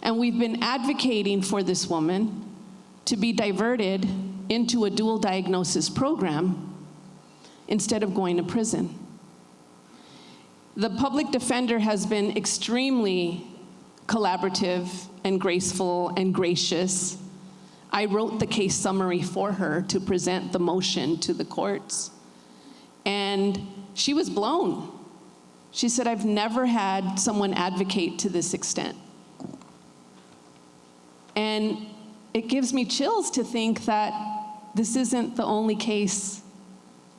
and we've been advocating for this woman to be diverted into a dual diagnosis program instead of going to prison. The public defender has been extremely collaborative and graceful and gracious. I wrote the case summary for her to present the motion to the courts. And she was blown. She said, I've never had someone advocate to this extent. And it gives me chills to think that this isn't the only case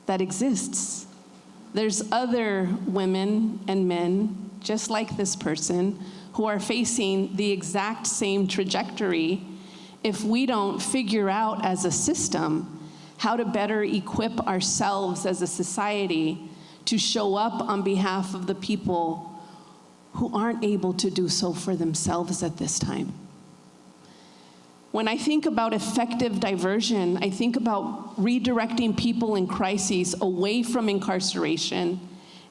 that exists. There's other women and men, just like this person, who are facing the exact same trajectory if we don't figure out as a system how to better equip ourselves as a society to show up on behalf of the people who aren't able to do so for themselves at this time. When I think about effective diversion, I think about redirecting people in crises away from incarceration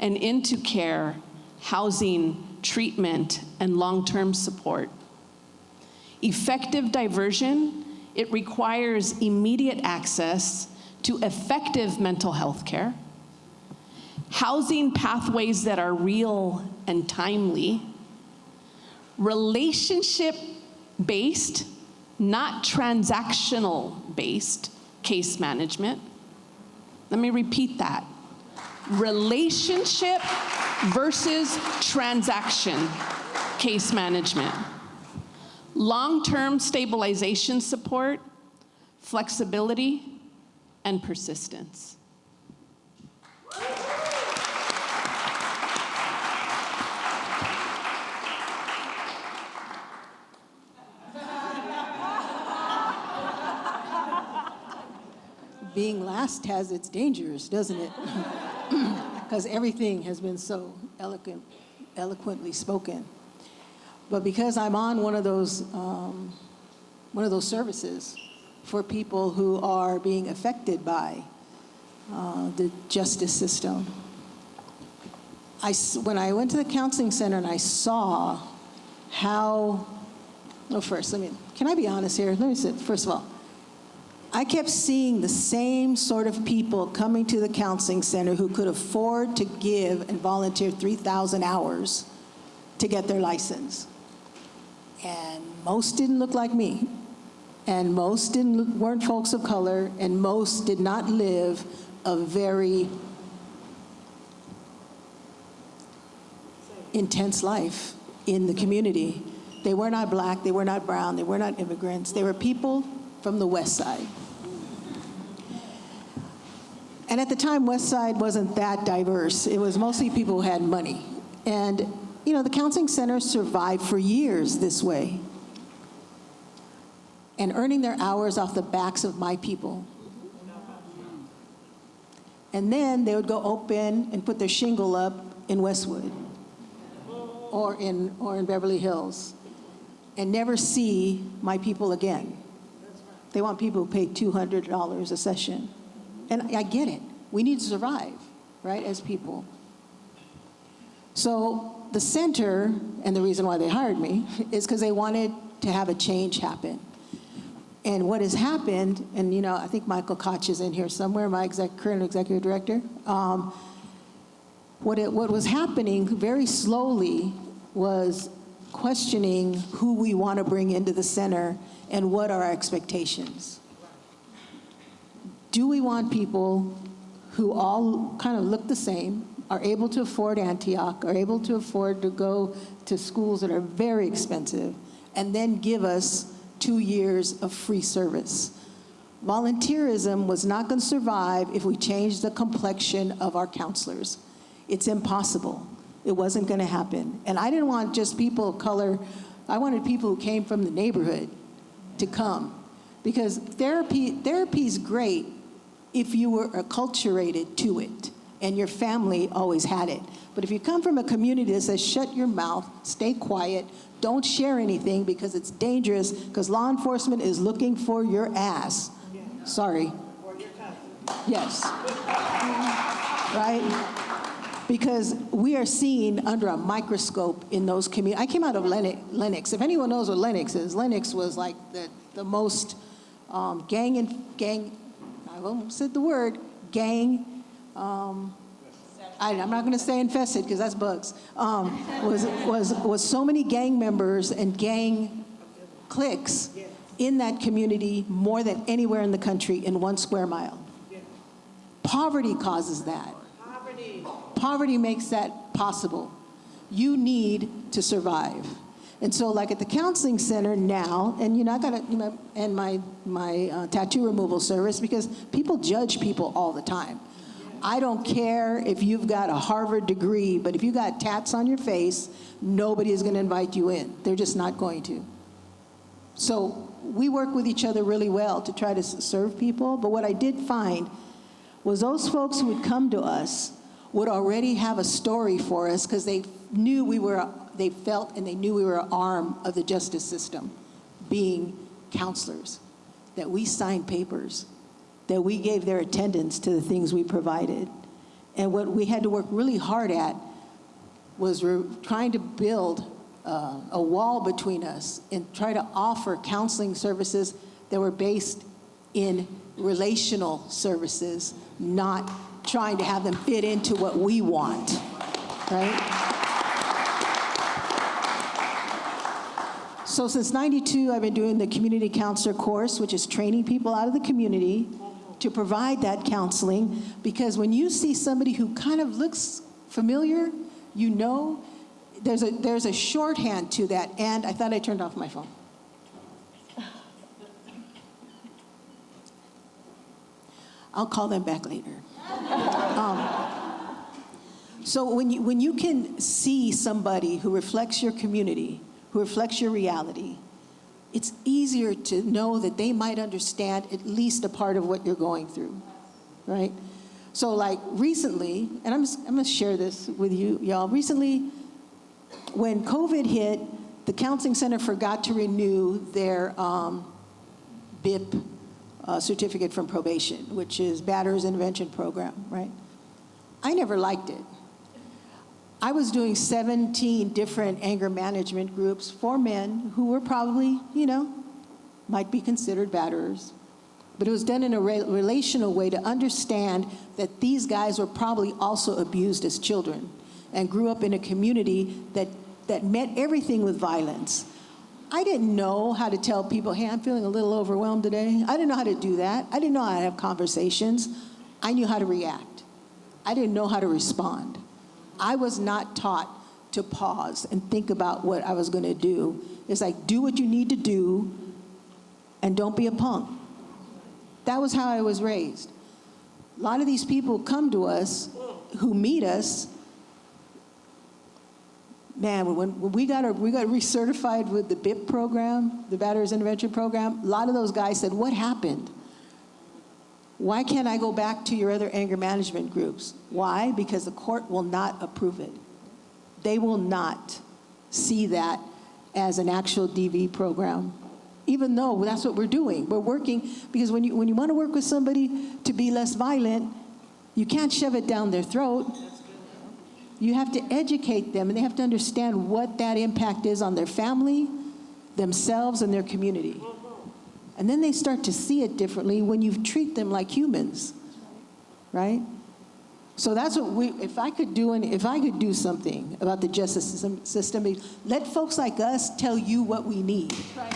and into care, housing, treatment, and long-term support. Effective diversion, it requires immediate access to effective mental health care, housing pathways that are real and timely, relationship-based, not transactional-based case management. Let me repeat that. Relationship versus transaction case management. Long-term stabilization support, flexibility, and persistence. Being last has its dangers, doesn't it? Because everything has been so eloquently spoken. But because I'm on one of those services for people who are being affected by the justice system, when I went to the counseling center and I saw how, well, first, can I be honest here? Let me say, first of all, I kept seeing the same sort of people coming to the counseling center who could afford to give and volunteer 3,000 hours to get their license. And most didn't look like me. And most weren't folks of color, and most did not live a very intense life in the community. They were not black, they were not brown, they were not immigrants. They were people from the West Side. And at the time, West Side wasn't that diverse. It was mostly people who had money. And the counseling center survived for years this way, and earning their hours off the backs of my people. And then they would go open and put their shingle up in Westwood or in Beverly Hills and never see my people again. They want people who pay $200 a session. And I get it. We need to survive, right, as people. So the center, and the reason why they hired me, is because they wanted to have a change happen. And what has happened, and I think Michael Koch is in here somewhere, my current executive director. What was happening very slowly was questioning who we want to bring into the center and what are our expectations. Do we want people who all kind of look the same, are able to afford Antioch, are able to afford to go to schools that are very expensive, and then give us 2 years of free service? Volunteerism was not going to survive if we changed the complexion of our counselors. It's impossible. It wasn't going to happen. And I didn't want just people of color. I wanted people who came from the neighborhood to come. Because therapy's great if you were acculturated to it and your family always had it. But if you come from a community that says, shut your mouth, stay quiet, don't share anything because it's dangerous, because law enforcement is looking for your ass. Sorry. Yes. Right? Because we are seen under a microscope in those communities. I came out of Lenox. If anyone knows what Lenox is, Lenox was like the most gang, I almost said the word, gang, I'm not going to say infested because that's bugs, was so many gang members and gang cliques in that community more than anywhere in the country in 1 square mile. Poverty causes that. Poverty makes that possible. You need to survive. And so like at the counseling center now, and I got to end my tattoo removal service because people judge people all the time. I don't care if you've got a Harvard degree, but if you got tats on your face, nobody is going to invite you in. They're just not going to. So we work with each other really well to try to serve people. But what I did find was those folks who would come to us would already have a story for us because they felt and they knew we were an arm of the justice system, being counselors, that we signed papers, that we gave their attendance to the things we provided. And what we had to work really hard at was trying to build a wall between us and try to offer counseling services that were based in relational services, not trying to have them fit into what we want, right? So since '92, I've been doing the community counselor course, which is training people out of the community to provide that counseling, because when you see somebody who kind of looks familiar, there's a shorthand to that. And I thought I turned off my phone. I'll call them back later. So when you can see somebody who reflects your community, who reflects your reality, it's easier to know that they might understand at least a part of what you're going through, right? So like recently, and I'm gonna share this with you, y'all. Recently, when COVID hit, the counseling center forgot to renew their BIP certificate from probation, which is Batterers Intervention Program, right? I never liked it. I was doing 17 different anger management groups for men who were probably, might be considered batterers. But it was done in a relational way to understand that these guys were probably also abused as children and grew up in a community that met everything with violence. I didn't know how to tell people, hey, I'm feeling a little overwhelmed today. I didn't know how to do that. I didn't know how to have conversations. I knew how to react. I didn't know how to respond. I was not taught to pause and think about what I was going to do. It's like, do what you need to do and don't be a punk. That was how I was raised. A lot of these people come to us who meet us. Man, when we got recertified with the BIP program, the Batterers Intervention Program, a lot of those guys said, what happened? Why can't I go back to your other anger management groups? Why? Because the court will not approve it. They will not see that as an actual DV program, even though that's what we're doing. We're working, because when you want to work with somebody to be less violent, you can't shove it down their throat. You have to educate them, and they have to understand what that impact is on their family, themselves, and their community. And then they start to see it differently when you treat them like humans, right? So that's what if I could do something about the justice system, let folks like us tell you what we need. Right.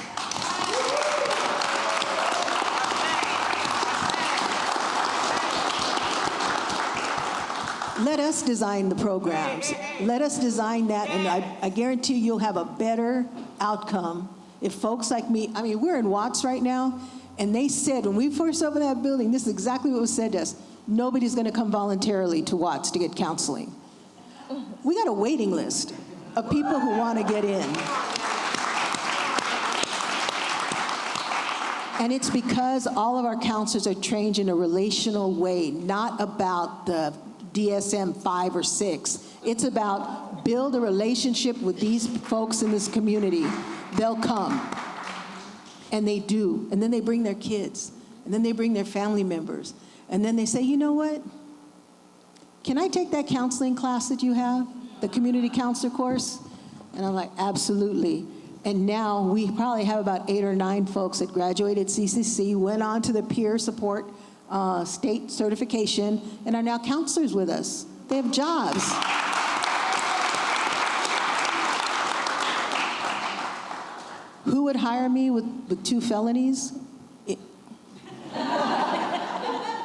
Let us design the programs. Let us design that, and I guarantee you'll have a better outcome if folks like me, I mean, we're in Watts right now, and they said, when we first opened that building, this is exactly what was said to us: nobody's gonna come voluntarily to Watts to get counseling. We got a waiting list of people who wanna get in. And it's because all of our counselors are trained in a relational way, not about the DSM-5 or 6. It's about build a relationship with these folks in this community. They'll come. And they do. And then they bring their kids. And then they bring their family members. And then they say, you know what? Can I take that counseling class that you have? The community counselor course? And I'm like, absolutely. And now we probably have about 8 or 9 folks that graduated CCC, went on to the peer support state certification, and are now counselors with us. They have jobs. Who would hire me with 2 felonies?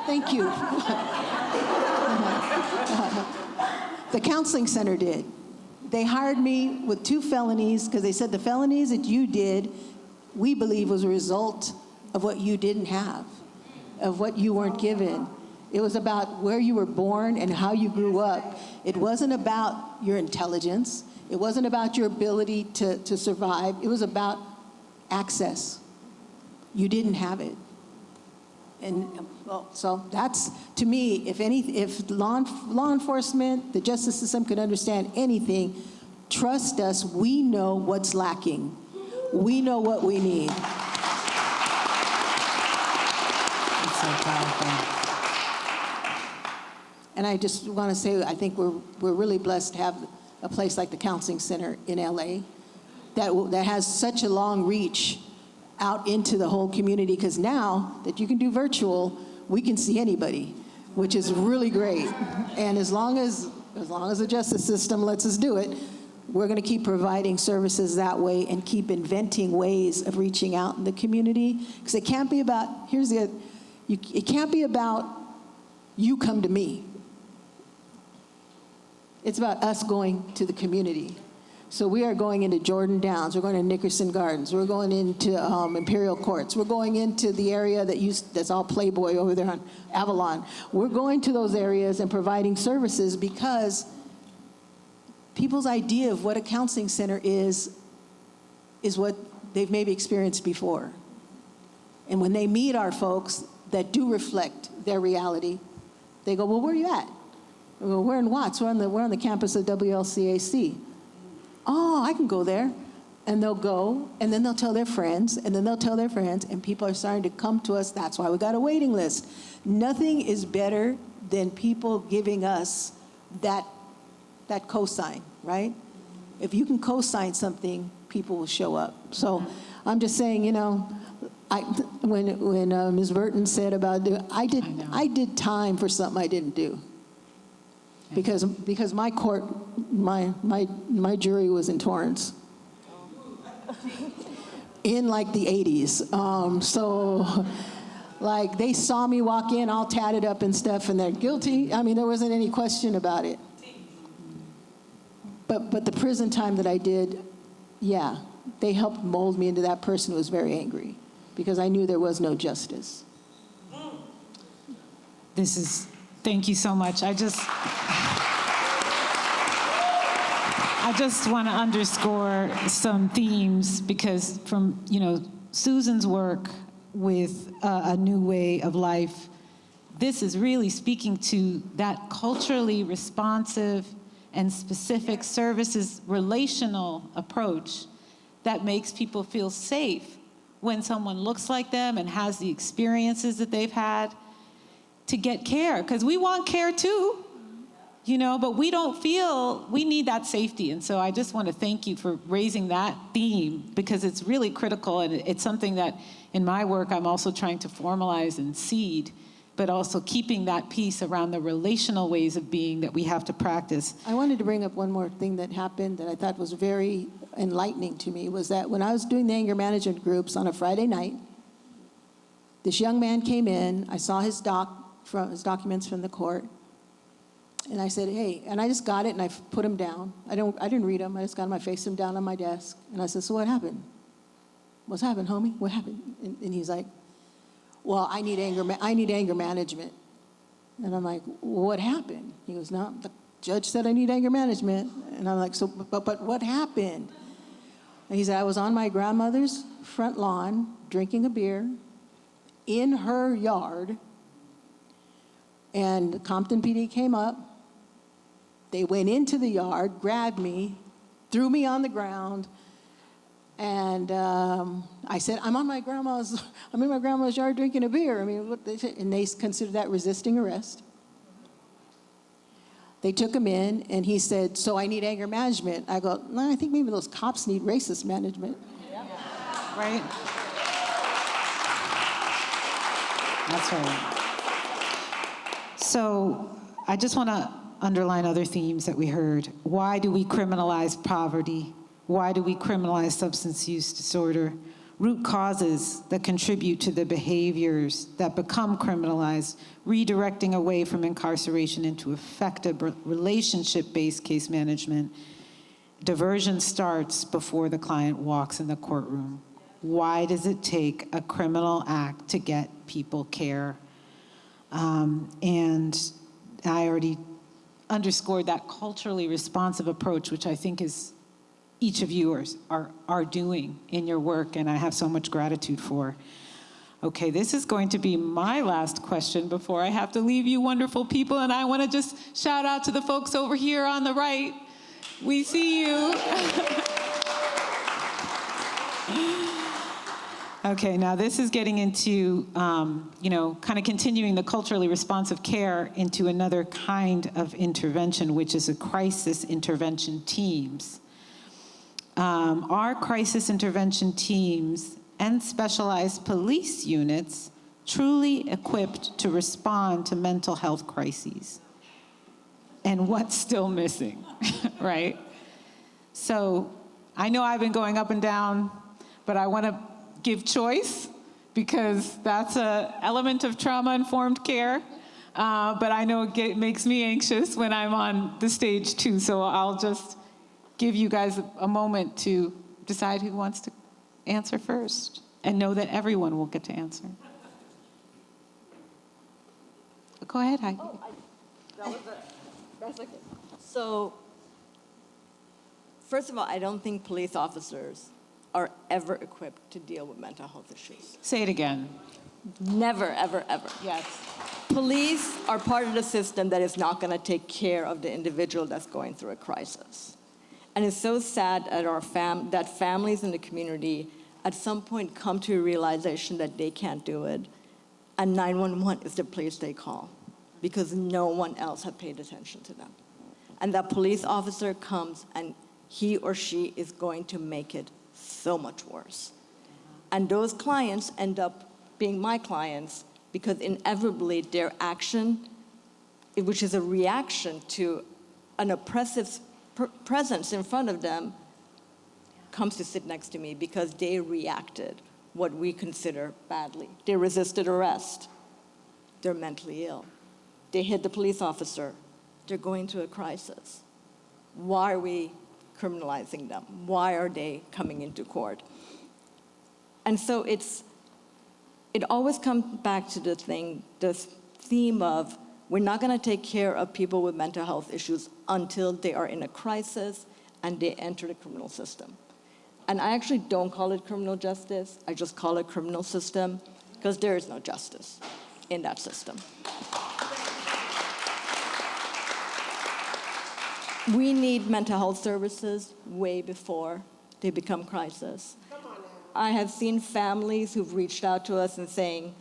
Thank you. The counseling center did. They hired me with 2 felonies because they said the felonies that you did, we believe was a result of what you didn't have, of what you weren't given. It was about where you were born and how you grew up. It wasn't about your intelligence. It wasn't about your ability to survive. It was about access. You didn't have it. And well, so that's, to me, if law enforcement, the justice system could understand anything, trust us, we know what's lacking. We know what we need. That's so powerful. And I just want to say, I think we're really blessed to have a place like the Counseling Center in LA that has such a long reach out into the whole community, because now that you can do virtual, we can see anybody, which is really great. And as long as the justice system lets us do it, we're going to keep providing services that way and keep inventing ways of reaching out in the community, because it can't be about, it can't be about you come to me. It's about us going to the community. So we are going into Jordan Downs, we're going to Nickerson Gardens, we're going into Imperial Courts, we're going into the area that's all Playboy over there on Avalon. We're going to those areas and providing services because people's idea of what a counseling center is what they've maybe experienced before. And when they meet our folks that do reflect their reality, they go, well, where are you at? We go, we're in Watts, we're on the campus of WLCAC. Oh, I can go there. And they'll go, and then they'll tell their friends, and then they'll tell their friends, and people are starting to come to us. That's why we got a waiting list. Nothing is better than people giving us that cosign, right? If you can cosign something, people will show up. So I'm just saying, when Ms. Burton said about I did time for something I didn't do. Because my court, my jury was in Torrance in like the 80s. So like they saw me walk in all tatted up and stuff, and they're guilty. I mean, there wasn't any question about it. But the prison time that I did, yeah, they helped mold me into that person who was very angry because I knew there was no justice. Thank you so much. I just want to underscore some themes because from, Susan's work with a new way of life, this is really speaking to that culturally responsive and specific services relational approach that makes people feel safe when someone looks like them and has the experiences that they've had to get care, because we want care too. but we don't feel, we need that safety. And so I just want to thank you for raising that theme, because it's really critical, and it's something that in my work I'm also trying to formalize and seed, but also keeping that piece around the relational ways of being that we have to practice. I wanted to bring up one more thing that happened that I thought was very enlightening to me, was that when I was doing the anger management groups on a Friday night, this young man came in, I saw his documents from the court, and I said, hey, and I just got it and I put him down. I didn't read them, I just got him, I faced him down on my desk, and I said, so what happened? What's happened, homie? What happened? And he's like, well, I need anger management. And I'm like, what happened? He goes, no, the judge said I need anger management. And I'm like, so, but what happened? And he said, I was on my grandmother's front lawn drinking a beer in her yard, and Compton PD came up. They went into the yard, grabbed me, threw me on the ground, and I said, I'm in my grandma's yard drinking a beer. I mean, what they said, and they considered that resisting arrest. They took him in, and he said, so I need anger management. I go, no, I think maybe those cops need racist management. Right? That's right. So I just want to underline other themes that we heard. Why do we criminalize poverty? Why do we criminalize substance use disorder? Root causes that contribute to the behaviors that become criminalized, redirecting away from incarceration into effective relationship-based case management. Diversion starts before the client walks in the courtroom. Why does it take a criminal act to get people care? And I already underscored that culturally responsive approach, which I think is each of you are doing in your work, and I have so much gratitude for. Okay, this is going to be my last question before I have to leave you wonderful people, and I want to just shout out to the folks over here on the right. We see you. Okay, now this is getting into, kind of continuing the culturally responsive care into another kind of intervention, which is a crisis intervention teams. Are crisis intervention teams and specialized police units truly equipped to respond to mental health crises? And what's still missing, right? So I know I've been going up and down, but I want to give choice, because that's an element of trauma-informed care. But I know it makes me anxious when I'm on the stage too, so I'll just give you guys a moment to decide who wants to answer first, and know that everyone will get to answer. Go ahead, Heidi. That's okay. So, first of all, I don't think police officers are ever equipped to deal with mental health issues. Say it again. Never, ever, ever. Yes. Police are part of the system that is not going to take care of the individual that's going through a crisis. And it's so sad that that families in the community at some point come to a realization that they can't do it, and 911 is the place they call, because no one else had paid attention to them. And that police officer comes, and he or she is going to make it so much worse. And those clients end up being my clients, because inevitably their action, which is a reaction to an oppressive presence in front of them, comes to sit next to me because they reacted what we consider badly. They resisted arrest. They're mentally ill. They hit the police officer. They're going through a crisis. Why are we criminalizing them? Why are they coming into court? And so it always comes back to the theme of, we're not going to take care of people with mental health issues until they are in a crisis and they enter the criminal system. And I actually don't call it criminal justice. I just call it criminal system, because there is no justice in that system. We need mental health services way before they become crisis. I have seen families who've reached out to us and saying,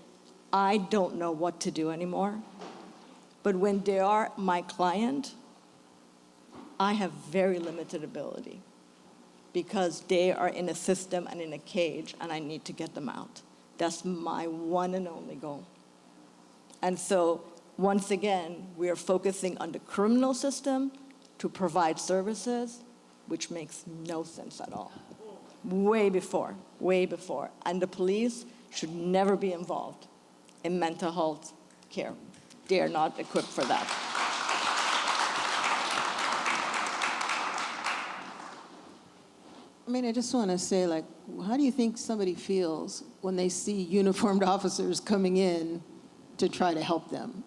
I don't know what to do anymore. But when they are my client, I have very limited ability because they are in a system and in a cage, and I need to get them out. That's my one and only goal. And so, once again, we are focusing on the criminal system to provide services, which makes no sense at all. Way before. And the police should never be involved in mental health care. They are not equipped for that. I mean, I just want to say, like, how do you think somebody feels when they see uniformed officers coming in to try to help them?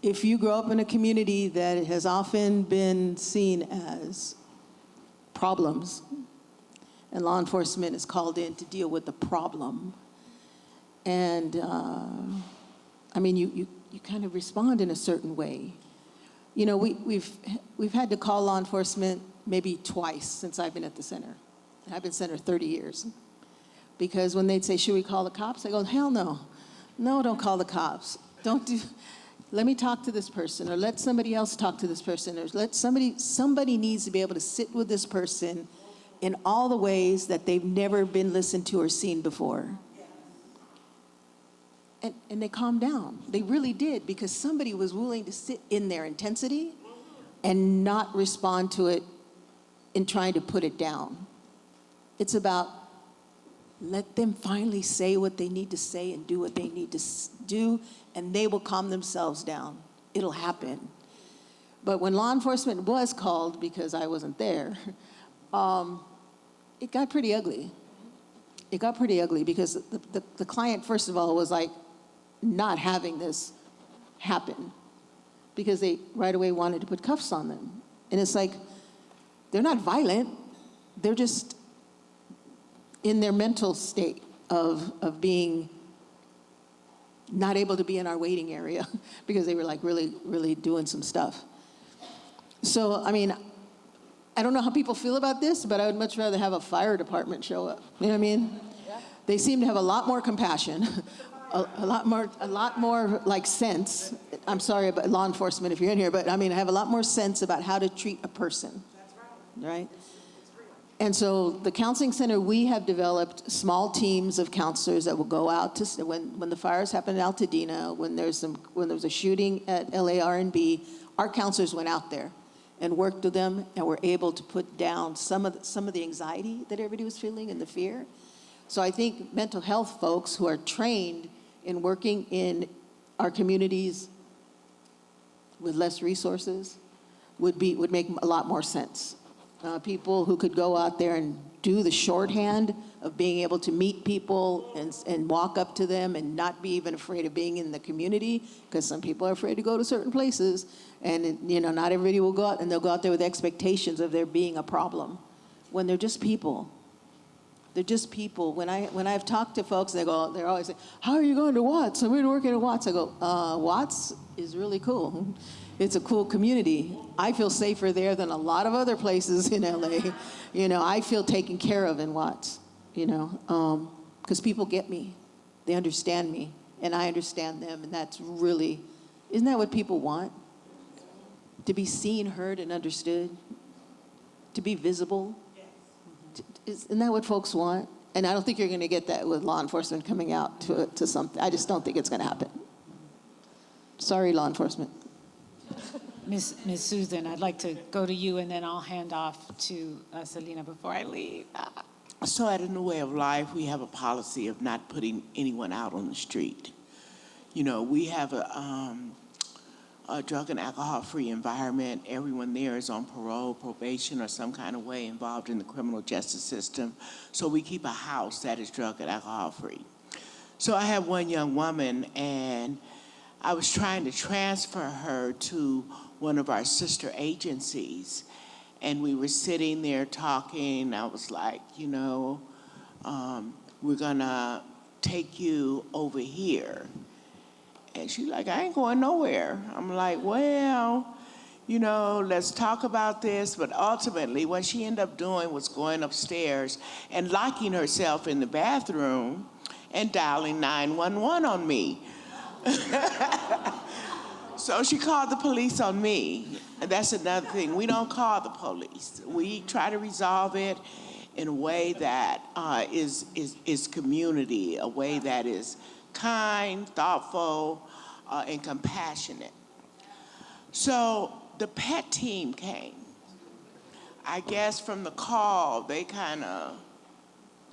If you grow up in a community that has often been seen as problems, and law enforcement is called in to deal with the problem, and I mean, you kind of respond in a certain way. You know, we've had to call law enforcement maybe twice since I've been at the center. And I've been center 30 years. Because when they'd say, should we call the cops? I go, hell no. No, don't call the cops. Let me talk to this person, or let somebody else talk to this person, or let somebody needs to be able to sit with this person in all the ways that they've never been listened to or seen before. And they calmed down. They really did, because somebody was willing to sit in their intensity and not respond to it in trying to put it down. It's about let them finally say what they need to say and do what they need to do, and they will calm themselves down. It'll happen. But when law enforcement was called, because I wasn't there, it got pretty ugly. It got pretty ugly because the client, first of all, was like not having this happen because they right away wanted to put cuffs on them. And it's like, they're not violent. They're just in their mental state of being not able to be in our waiting area because they were like really, really doing some stuff. So, I mean, I don't know how people feel about this, but I would much rather have a fire department show up. You know what I mean? Yeah. They seem to have a lot more compassion, a lot more like sense. I'm sorry about law enforcement if you're in here, but I mean, I have a lot more sense about how to treat a person. Right? And so the counseling center, we have developed small teams of counselors that will go out to, when the fires happened in Altadena, when there was a shooting at LARNB, our counselors went out there and worked with them and were able to put down some of the anxiety that everybody was feeling and the fear. So I think mental health folks who are trained in working in our communities with less resources would make a lot more sense. People who could go out there and do the shorthand of being able to meet people and walk up to them and not be even afraid of being in the community, because some people are afraid to go to certain places, and not everybody will go out, and they'll go out there with expectations of there being a problem when they're just people. They're just people. When I've talked to folks, they're always saying, how are you going to Watts? I'm going to work at Watts. I go, Watts is really cool. It's a cool community. I feel safer there than a lot of other places in LA. I feel taken care of in Watts, because people get me. They understand me, and I understand them, and that's really, isn't that what people want? To be seen, heard, and understood? To be visible? Isn't that what folks want? And I don't think you're going to get that with law enforcement coming out to something. I just don't think it's going to happen. Sorry, law enforcement. Ms. Susan, I'd like to go to you, and then I'll hand off to Celina before I leave. So at A New Way of Life, we have a policy of not putting anyone out on the street. We have a drug and alcohol-free environment. Everyone there is on parole, probation, or some kind of way involved in the criminal justice system. So we keep a house that is drug and alcohol-free. So I have one young woman, and I was trying to transfer her to one of our sister agencies. And we were sitting there talking. I was like, we're gonna take you over here. And she's like, I ain't going nowhere. I'm like, well, let's talk about this. But ultimately, what she ended up doing was going upstairs and locking herself in the bathroom and dialing 911 on me. So she called the police on me. And that's another thing. We don't call the police. We try to resolve it in a way that is community, a way that is kind, thoughtful, and compassionate. So the pet team came. I guess from the call, they kind of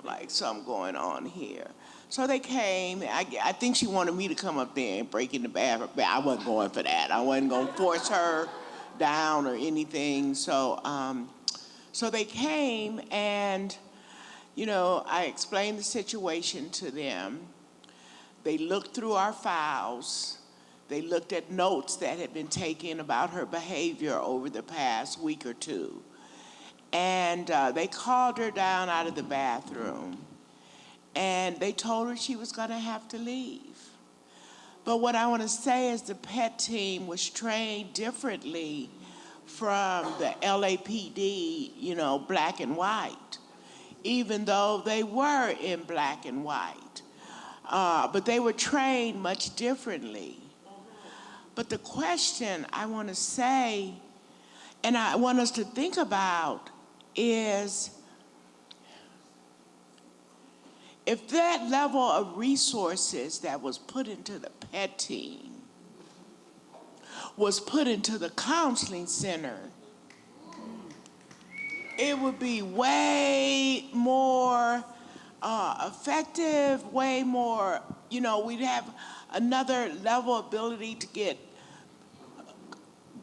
like something going on here. So they came. I think she wanted me to come up there and break in the bathroom. But I wasn't going for that. I wasn't going to force her down or anything. So they came, and, you know, I explained the situation to them. They looked through our files. They looked at notes that had been taken about her behavior over the past week or two. And they called her down out of the bathroom, and they told her she was going to have to leave. But what I want to say is the pet team was trained differently from the LAPD, you know, black and white, even though they were in black and white. But they were trained much differently. But the question I want to say, and I want us to think about, is if that level of resources that was put into the pet team was put into the counseling center, it would be way more effective, way more, you know, we'd have another level of ability to get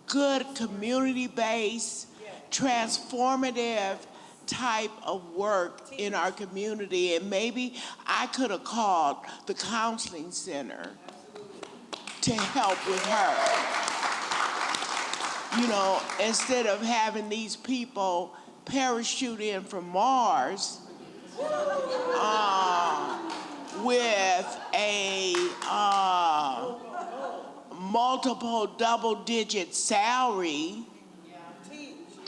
good community-based, transformative type of work in our community. And maybe I could have called the counseling center to help with her. You know, instead of having these people parachute in from Mars with a multiple double-digit salary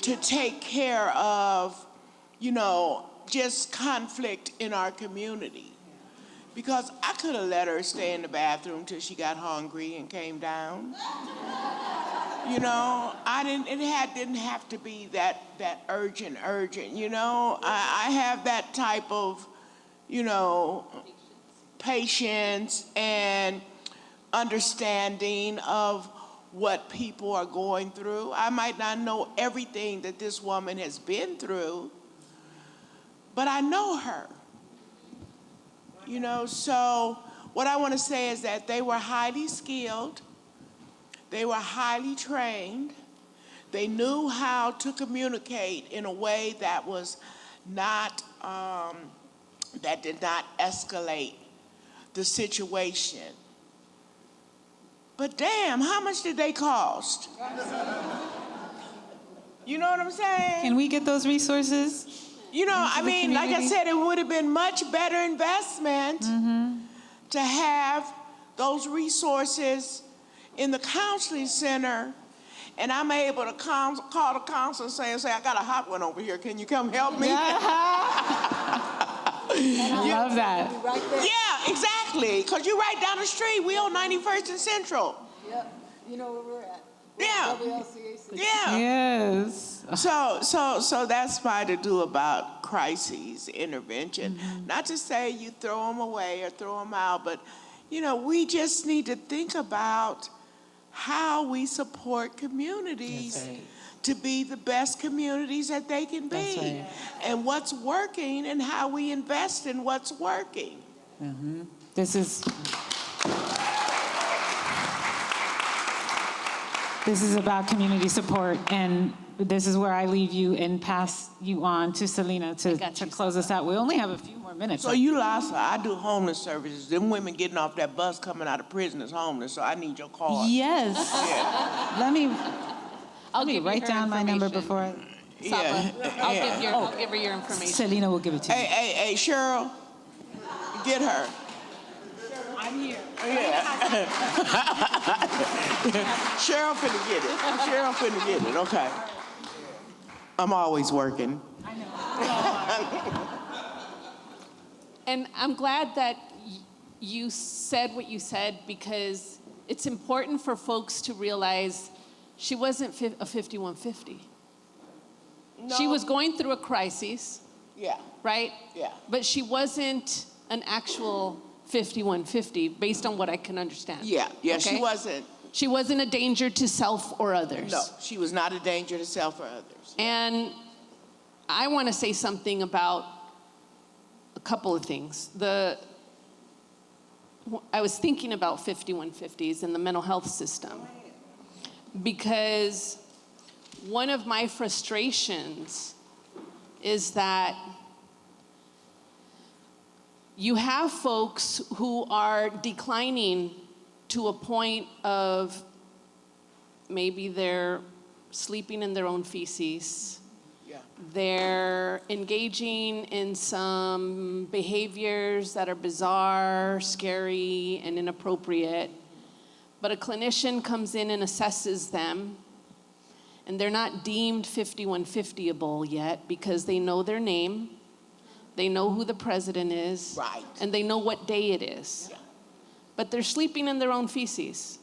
to take care of, you know, just conflict in our community. Because I could have let her stay in the bathroom till she got hungry and came down. You know, it didn't have to be that urgent, you know. I have that type of, you know, patience and understanding of what people are going through. I might not know everything that this woman has been through, but I know her. You know, so what I want to say is that they were highly skilled, they were highly trained, they knew how to communicate in a way that was not, that did not escalate the situation. But damn, how much did they cost? You know what I'm saying? Can we get those resources? You know, I mean, like I community? said, it would have been much better investment to have those resources in the counseling center, and I'm able to call the counselor and say, I got a hot one over here. Can you come help me? I love that. Yeah, exactly. Because you're right down the street. We on 91st and Central. Yep, you know where we're at. Yeah. WLCAC. Yeah. Yes. So that's my to do about crises intervention. Not to say you throw them away or throw them out, but you know, we just need to think about how we support communities to be the best communities that they can be, and what's working and how we invest in what's working. This is about community support, and this is where I leave you and pass you on to Celina to close us out. We only have a few more minutes. So you LAHSA, I do homeless services. Them women getting off that bus coming out of prison is homeless, so I need your card. Yes. Yeah. Let me I'll give you write her down my number information. before I... Yeah. I'll give her your information. Celina will give it to you. Hey, Cheryl, get her. I'm here. Yeah. Cheryl finna get it. Cheryl finna get it, okay. I'm always working. I know. And I'm glad that you said what you said, because it's important for folks to realize she wasn't a 5150. She No. was going through a crisis, Yeah, right? yeah. But she wasn't an actual 5150 based on what I can understand. Yeah, she Okay? wasn't. She wasn't a danger to self or others. No, she was not a danger to self or others. And I want to say something about a couple of things. I was thinking about 5150s and the mental health system because one of my frustrations is that you have folks who are declining to a point of maybe they're sleeping in their own feces. Yeah. They're engaging in some behaviors that are bizarre, scary, and inappropriate. But a clinician comes in and assesses them, and they're not deemed 5150-able yet because they know their name, they know who the president is, Right. and they know what day it is. Yeah. But they're sleeping in their own feces.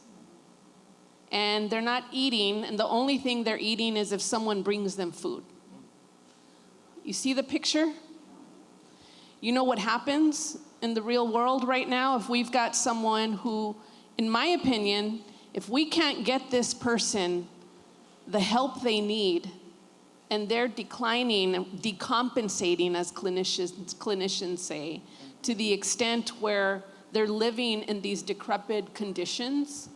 And they're not eating, and the only thing they're eating is if someone brings them food. You see the picture? You know what happens in the real world right now if we've got someone who, in my opinion, if we can't get this person the help they need, and they're declining, decompensating, as clinicians say, to the extent where they're living in these decrepit conditions,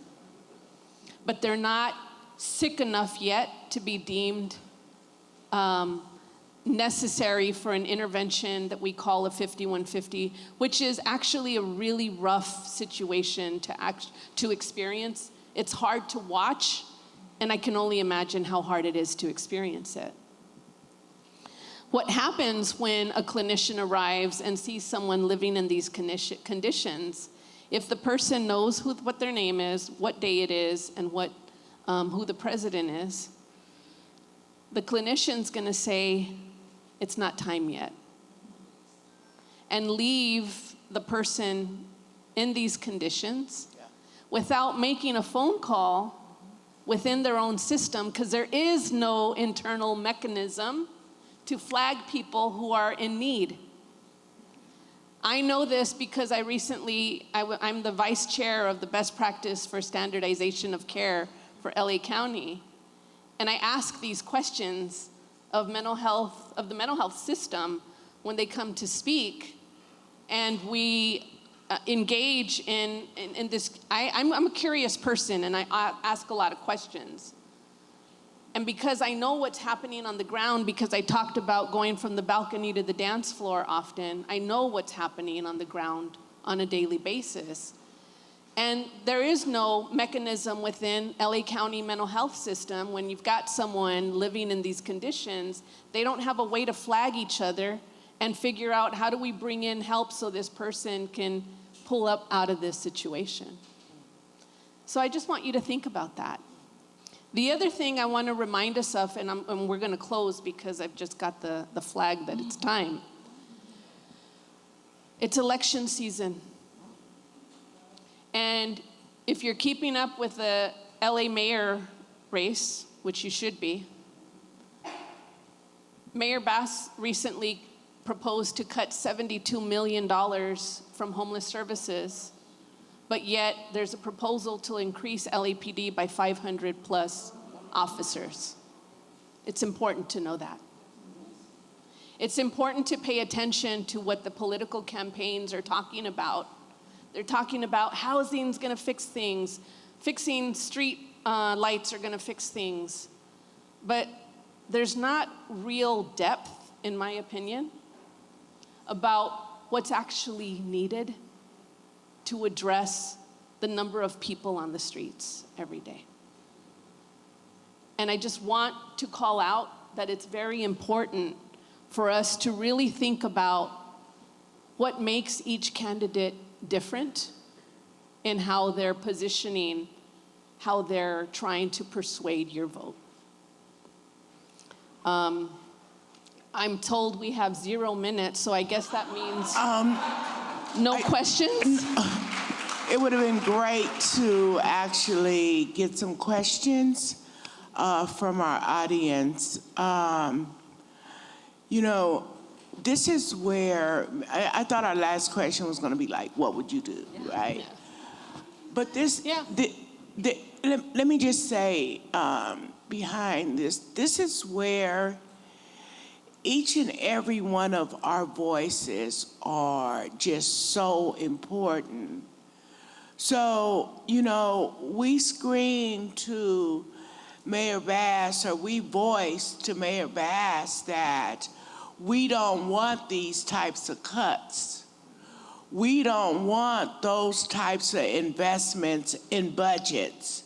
but they're not sick enough yet to be deemed necessary for an intervention that we call a 5150, which is actually a really rough situation to experience. It's hard to watch, and I can only imagine how hard it is to experience it. What happens when a clinician arrives and sees someone living in these conditions, if the person knows what their name is, what day it is, and who the president is, the clinician's gonna say, it's not time yet, and leave the person in these conditions without making a phone call within their own system, because there is no internal mechanism to flag people who are in need. I know this because I'm the vice chair of the best practice for standardization of care for LA County. And I ask these questions of the mental health system when they come to speak. And we engage in this. I'm a curious person, and I ask a lot of questions. And because I know what's happening on the ground, because I talked about going from the balcony to the dance floor often, I know what's happening on the ground on a daily basis. And there is no mechanism within LA County mental health system when you've got someone living in these conditions. They don't have a way to flag each other and figure out how do we bring in help so this person can pull up out of this situation. So I just want you to think about that. The other thing I want to remind us of, and we're going to close because I've just got the flag that it's time. It's election season. And if you're keeping up with the LA mayor race, which you should be, Mayor Bass recently proposed to cut $72 million from homeless services, but yet there's a proposal to increase LAPD by 500 plus officers. It's important to know that. It's important to pay attention to what the political campaigns are talking about. They're talking about housing's gonna fix things, fixing street lights are gonna fix things. But there's not real depth, in my opinion, about what's actually needed to address the number of people on the streets every day. And I just want to call out that it's very important for us to really think about what makes each candidate different in how they're positioning, how they're trying to persuade your vote. I'm told we have 0 minutes, so I guess that means no questions? It would have been great to actually get some questions from our audience. You know, this is where I thought our last question was going to be like, what would you do, right? Yeah. But this, let me just say, behind this is where each and every one of our voices are just so important. So, you know, we scream to Mayor Bass, or we voice to Mayor Bass that we don't want these types of cuts. We don't want those types of investments in budgets.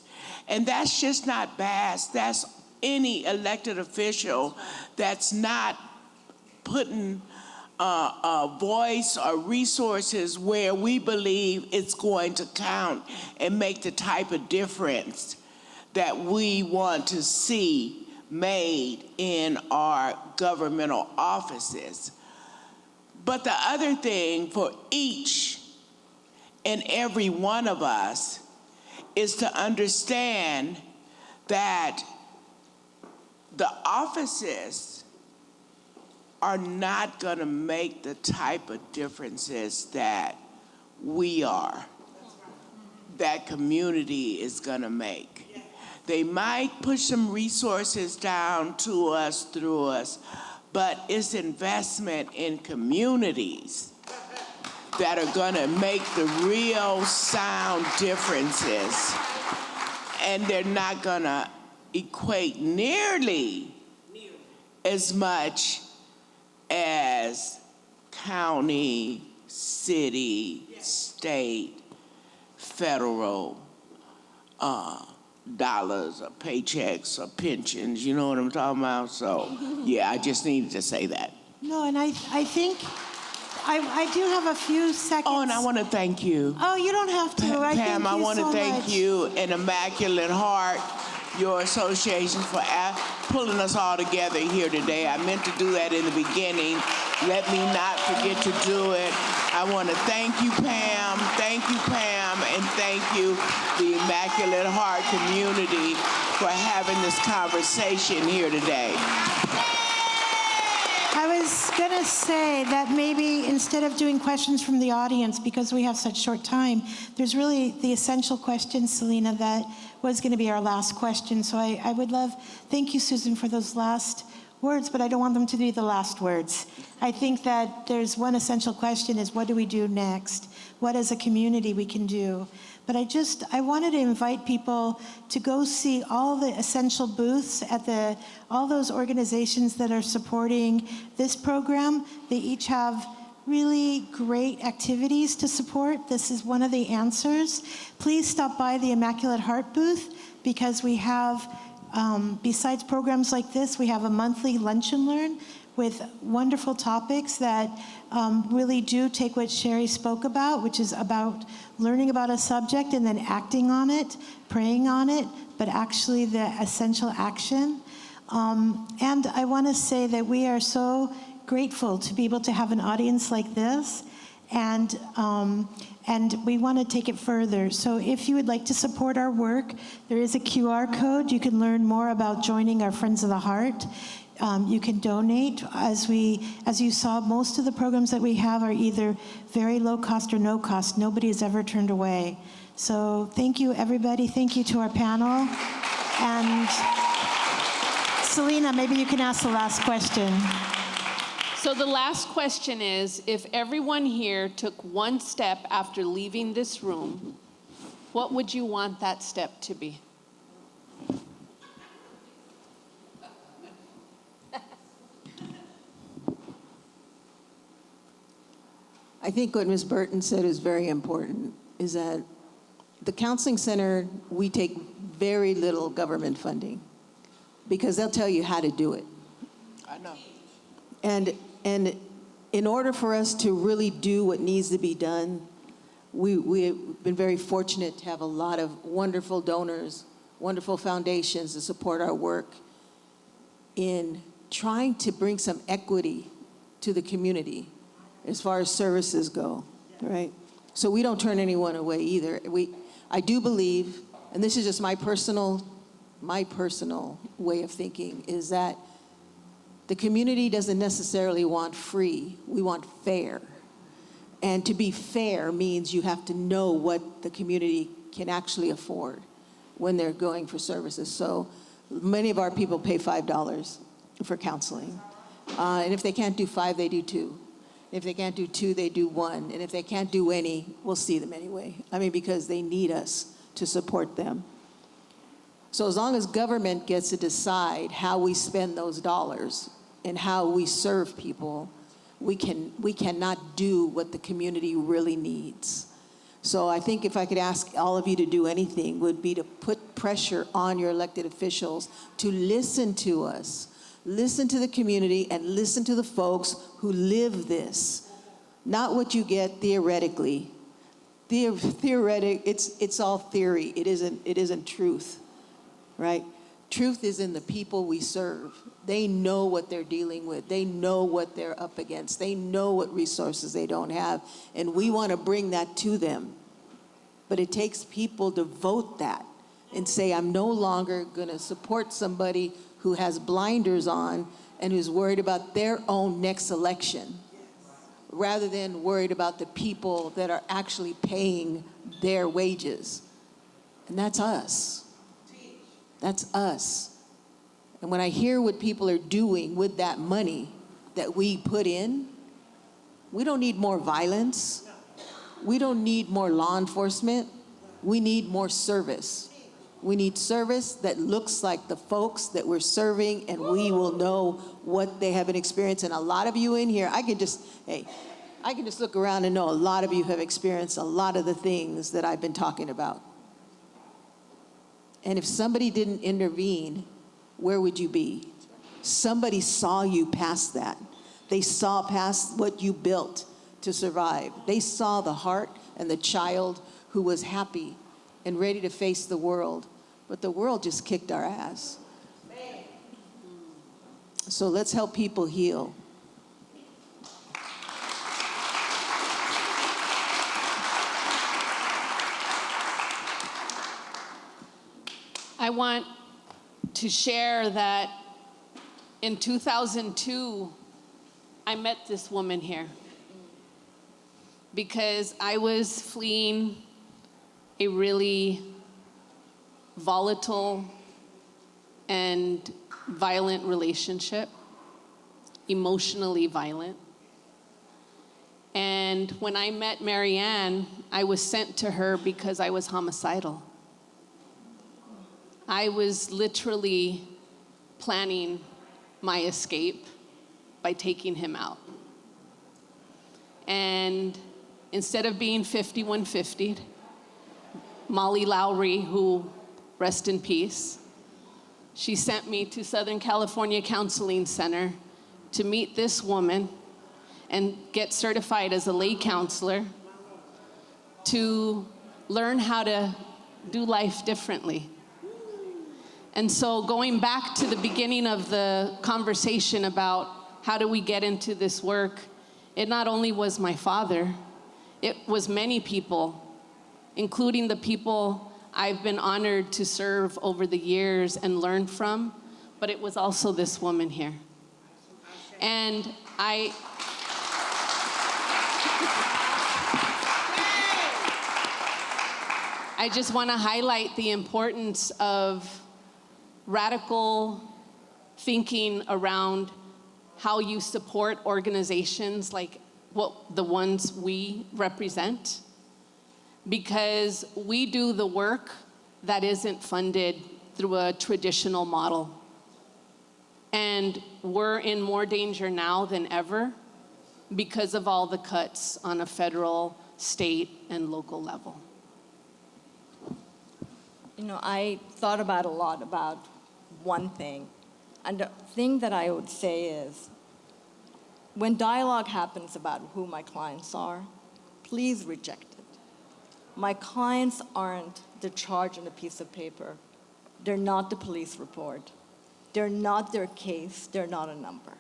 And that's just not Bass, that's any elected official that's not putting a voice or resources where we believe it's going to count and make the type of difference that we want to see made in our governmental offices. But the other thing for each and every one of us is to understand that the offices are not going to make the type of differences that we are, that community is going to make. They might push some resources down to us, through us, but it's investment in communities that are going to make the real sound differences. And they're not going to equate nearly as much as county, city, state, federal dollars or paychecks or pensions. You know what I'm talking about? So, yeah, I just needed to say that. No, and I think I do have a few seconds. Oh, and I want to thank you. Oh, you don't have to. Pam, I want to thank you and Immaculate Heart, your association, for pulling us all together here today. I meant to do that in the beginning. Let me not forget to do it. I want to thank you, Pam. Thank you, Pam. And thank you, the Immaculate Heart community, for having this conversation here today. I was going to say that maybe instead of doing questions from the audience, because we have such short time, there's really the essential question, Celina, that was going to be our last question. So I would love, thank you, Susan, for those last words, but I don't want them to be the last words. I think that there's one essential question is, what do we do next? What as a community we can do? But I wanted to invite people to go see all the essential booths at all those organizations that are supporting this program. They each have really great activities to support. This is one of the answers. Please stop by the Immaculate Heart booth, because we have, besides programs like this, we have a monthly lunch and learn with wonderful topics that really do take what Sherry spoke about, which is about learning about a subject and then acting on it, praying on it, but actually the essential action. And I want to say that we are so grateful to be able to have an audience like this, and we want to take it further. So if you would like to support our work, there is a QR code. You can learn more about joining our Friends of the Heart. You can donate. As you saw, most of the programs that we have are either very low cost or no cost. Nobody is ever turned away. So thank you, everybody. Thank you to our panel. And Celina, maybe you can ask the last question. So the last question is, if everyone here took one step after leaving this room, what would you want that step to be? I think what Ms. Burton said is very important, is that the counseling center, we take very little government funding, because they'll tell you how to do it. I know. And in order for us to really do what needs to be done, we've been very fortunate to have a lot of wonderful donors, wonderful foundations to support our work in trying to bring some equity to the community as far as services go, right? So we don't turn anyone away either. I do believe, and this is just my personal way of thinking, is that the community doesn't necessarily want free. We want fair. And to be fair means you have to know what the community can actually afford when they're going for services. So many of our people pay $5 for counseling. And if they can't do 5, they do 2. If they can't do 2, they do 1. And if they can't do any, we'll see them anyway. I mean, because they need us to support them. So as long as government gets to decide how we spend those dollars and how we serve people, we cannot do what the community really needs. So I think if I could ask all of you to do anything, would be to put pressure on your elected officials to listen to us. Listen to the community and listen to the folks who live this. Not what you get theoretically. It's all theory. It isn't truth, right? Truth is in the people we serve. They know what they're dealing with. They know what they're up against. They know what resources they don't have. And we want to bring that to them. But it takes people to vote that and say, I'm no longer going to support somebody who has blinders on and who's worried about their own next election, rather than worried about the people that are actually paying their wages. And that's us. That's us. And when I hear what people are doing with that money that we put in, we don't need more violence. We don't need more law enforcement. We need more service. We need service that looks like the folks that we're serving, and we will know what they have experienced. And a lot of you in here, I can just look around and know a lot of you have experienced a lot of the things that I've been talking about. And if somebody didn't intervene, where would you be? Somebody saw you past that. They saw past what you built to survive. They saw the heart and the child who was happy and ready to face the world. But the world just kicked our ass. So let's help people heal. I want to share that in 2002, I met this woman here because I was fleeing a really volatile and violent relationship, emotionally violent. And when I met Marianne, I was sent to her because I was homicidal. I was literally planning my escape by taking him out. And instead of being 5150'd, Molly Lowry, who rest in peace, she sent me to Southern California Counseling Center to meet this woman and get certified as a lay counselor to learn how to do life differently. And so going back to the beginning of the conversation about how do we get into this work, it not only was my father, it was many people, including the people I've been honored to serve over the years and learn from, but it was also this woman here. And I just want to highlight the importance of radical thinking around how you support organizations like the ones we represent, because we do the work that isn't funded through a traditional model. And we're in more danger now than ever because of all the cuts on a federal, state, and local level. You know, I thought about a lot about one thing. And the thing that I would say is, when dialogue happens about who my clients are, please reject it. My clients aren't the charge on a piece of paper. They're not the police report. They're not their case. They're not a number.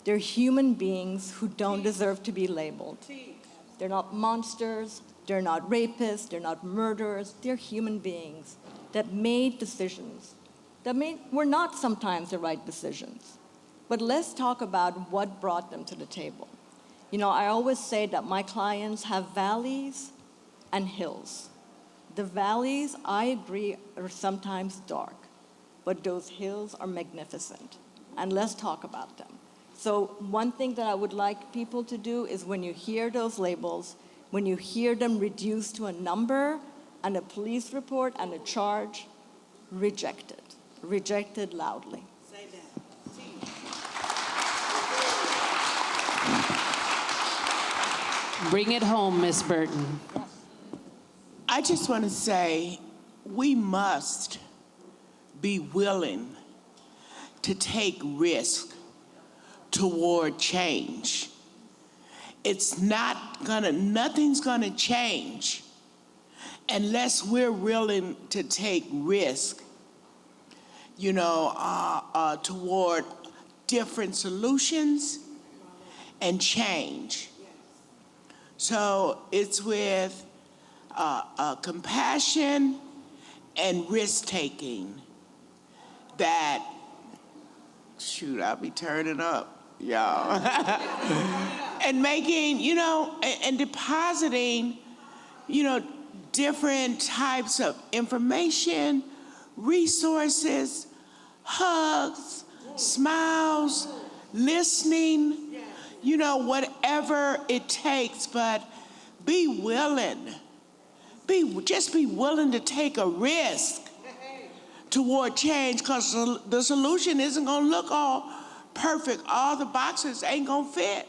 They're human beings who don't deserve to be labeled. They're not monsters, They're not rapists, they're not murderers, they're human beings that made decisions that were not sometimes the right decisions. But let's talk about what brought them to the table. You know, I always say that my clients have valleys and hills. The valleys, I agree, are sometimes dark, but those hills are magnificent. And let's talk about them. So one thing that I would like people to do is when you hear those labels, when you hear them reduced to a number and a police report and a charge, reject it. Reject it loudly. Bring it home, Miss Burton. I just want to say we must be willing to take risk toward change. Nothing's gonna change unless we're willing to take risk, toward different solutions and change. So it's with compassion and risk-taking that, shoot, I'll be turning up, y'all. And making, and depositing, different types of information, resources, hugs, smiles, listening, whatever it takes, but be willing. Just be willing to take a risk toward change, because the solution isn't gonna look all perfect. All the boxes ain't gonna fit.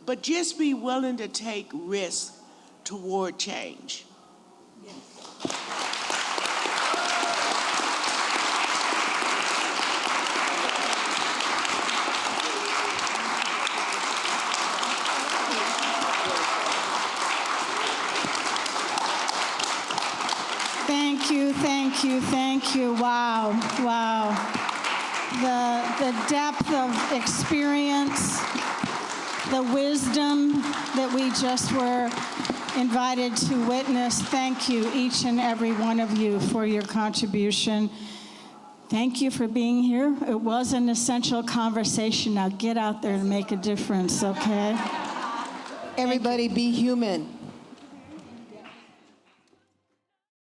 But just be willing to take risks toward change. Thank you, thank you, thank you. Wow, wow. The depth of experience, the wisdom that we just were invited to witness. Thank you, each and every one of you, for your contribution. Thank you for being here. It was an essential conversation. Now get out there and make a difference, okay? Everybody be human.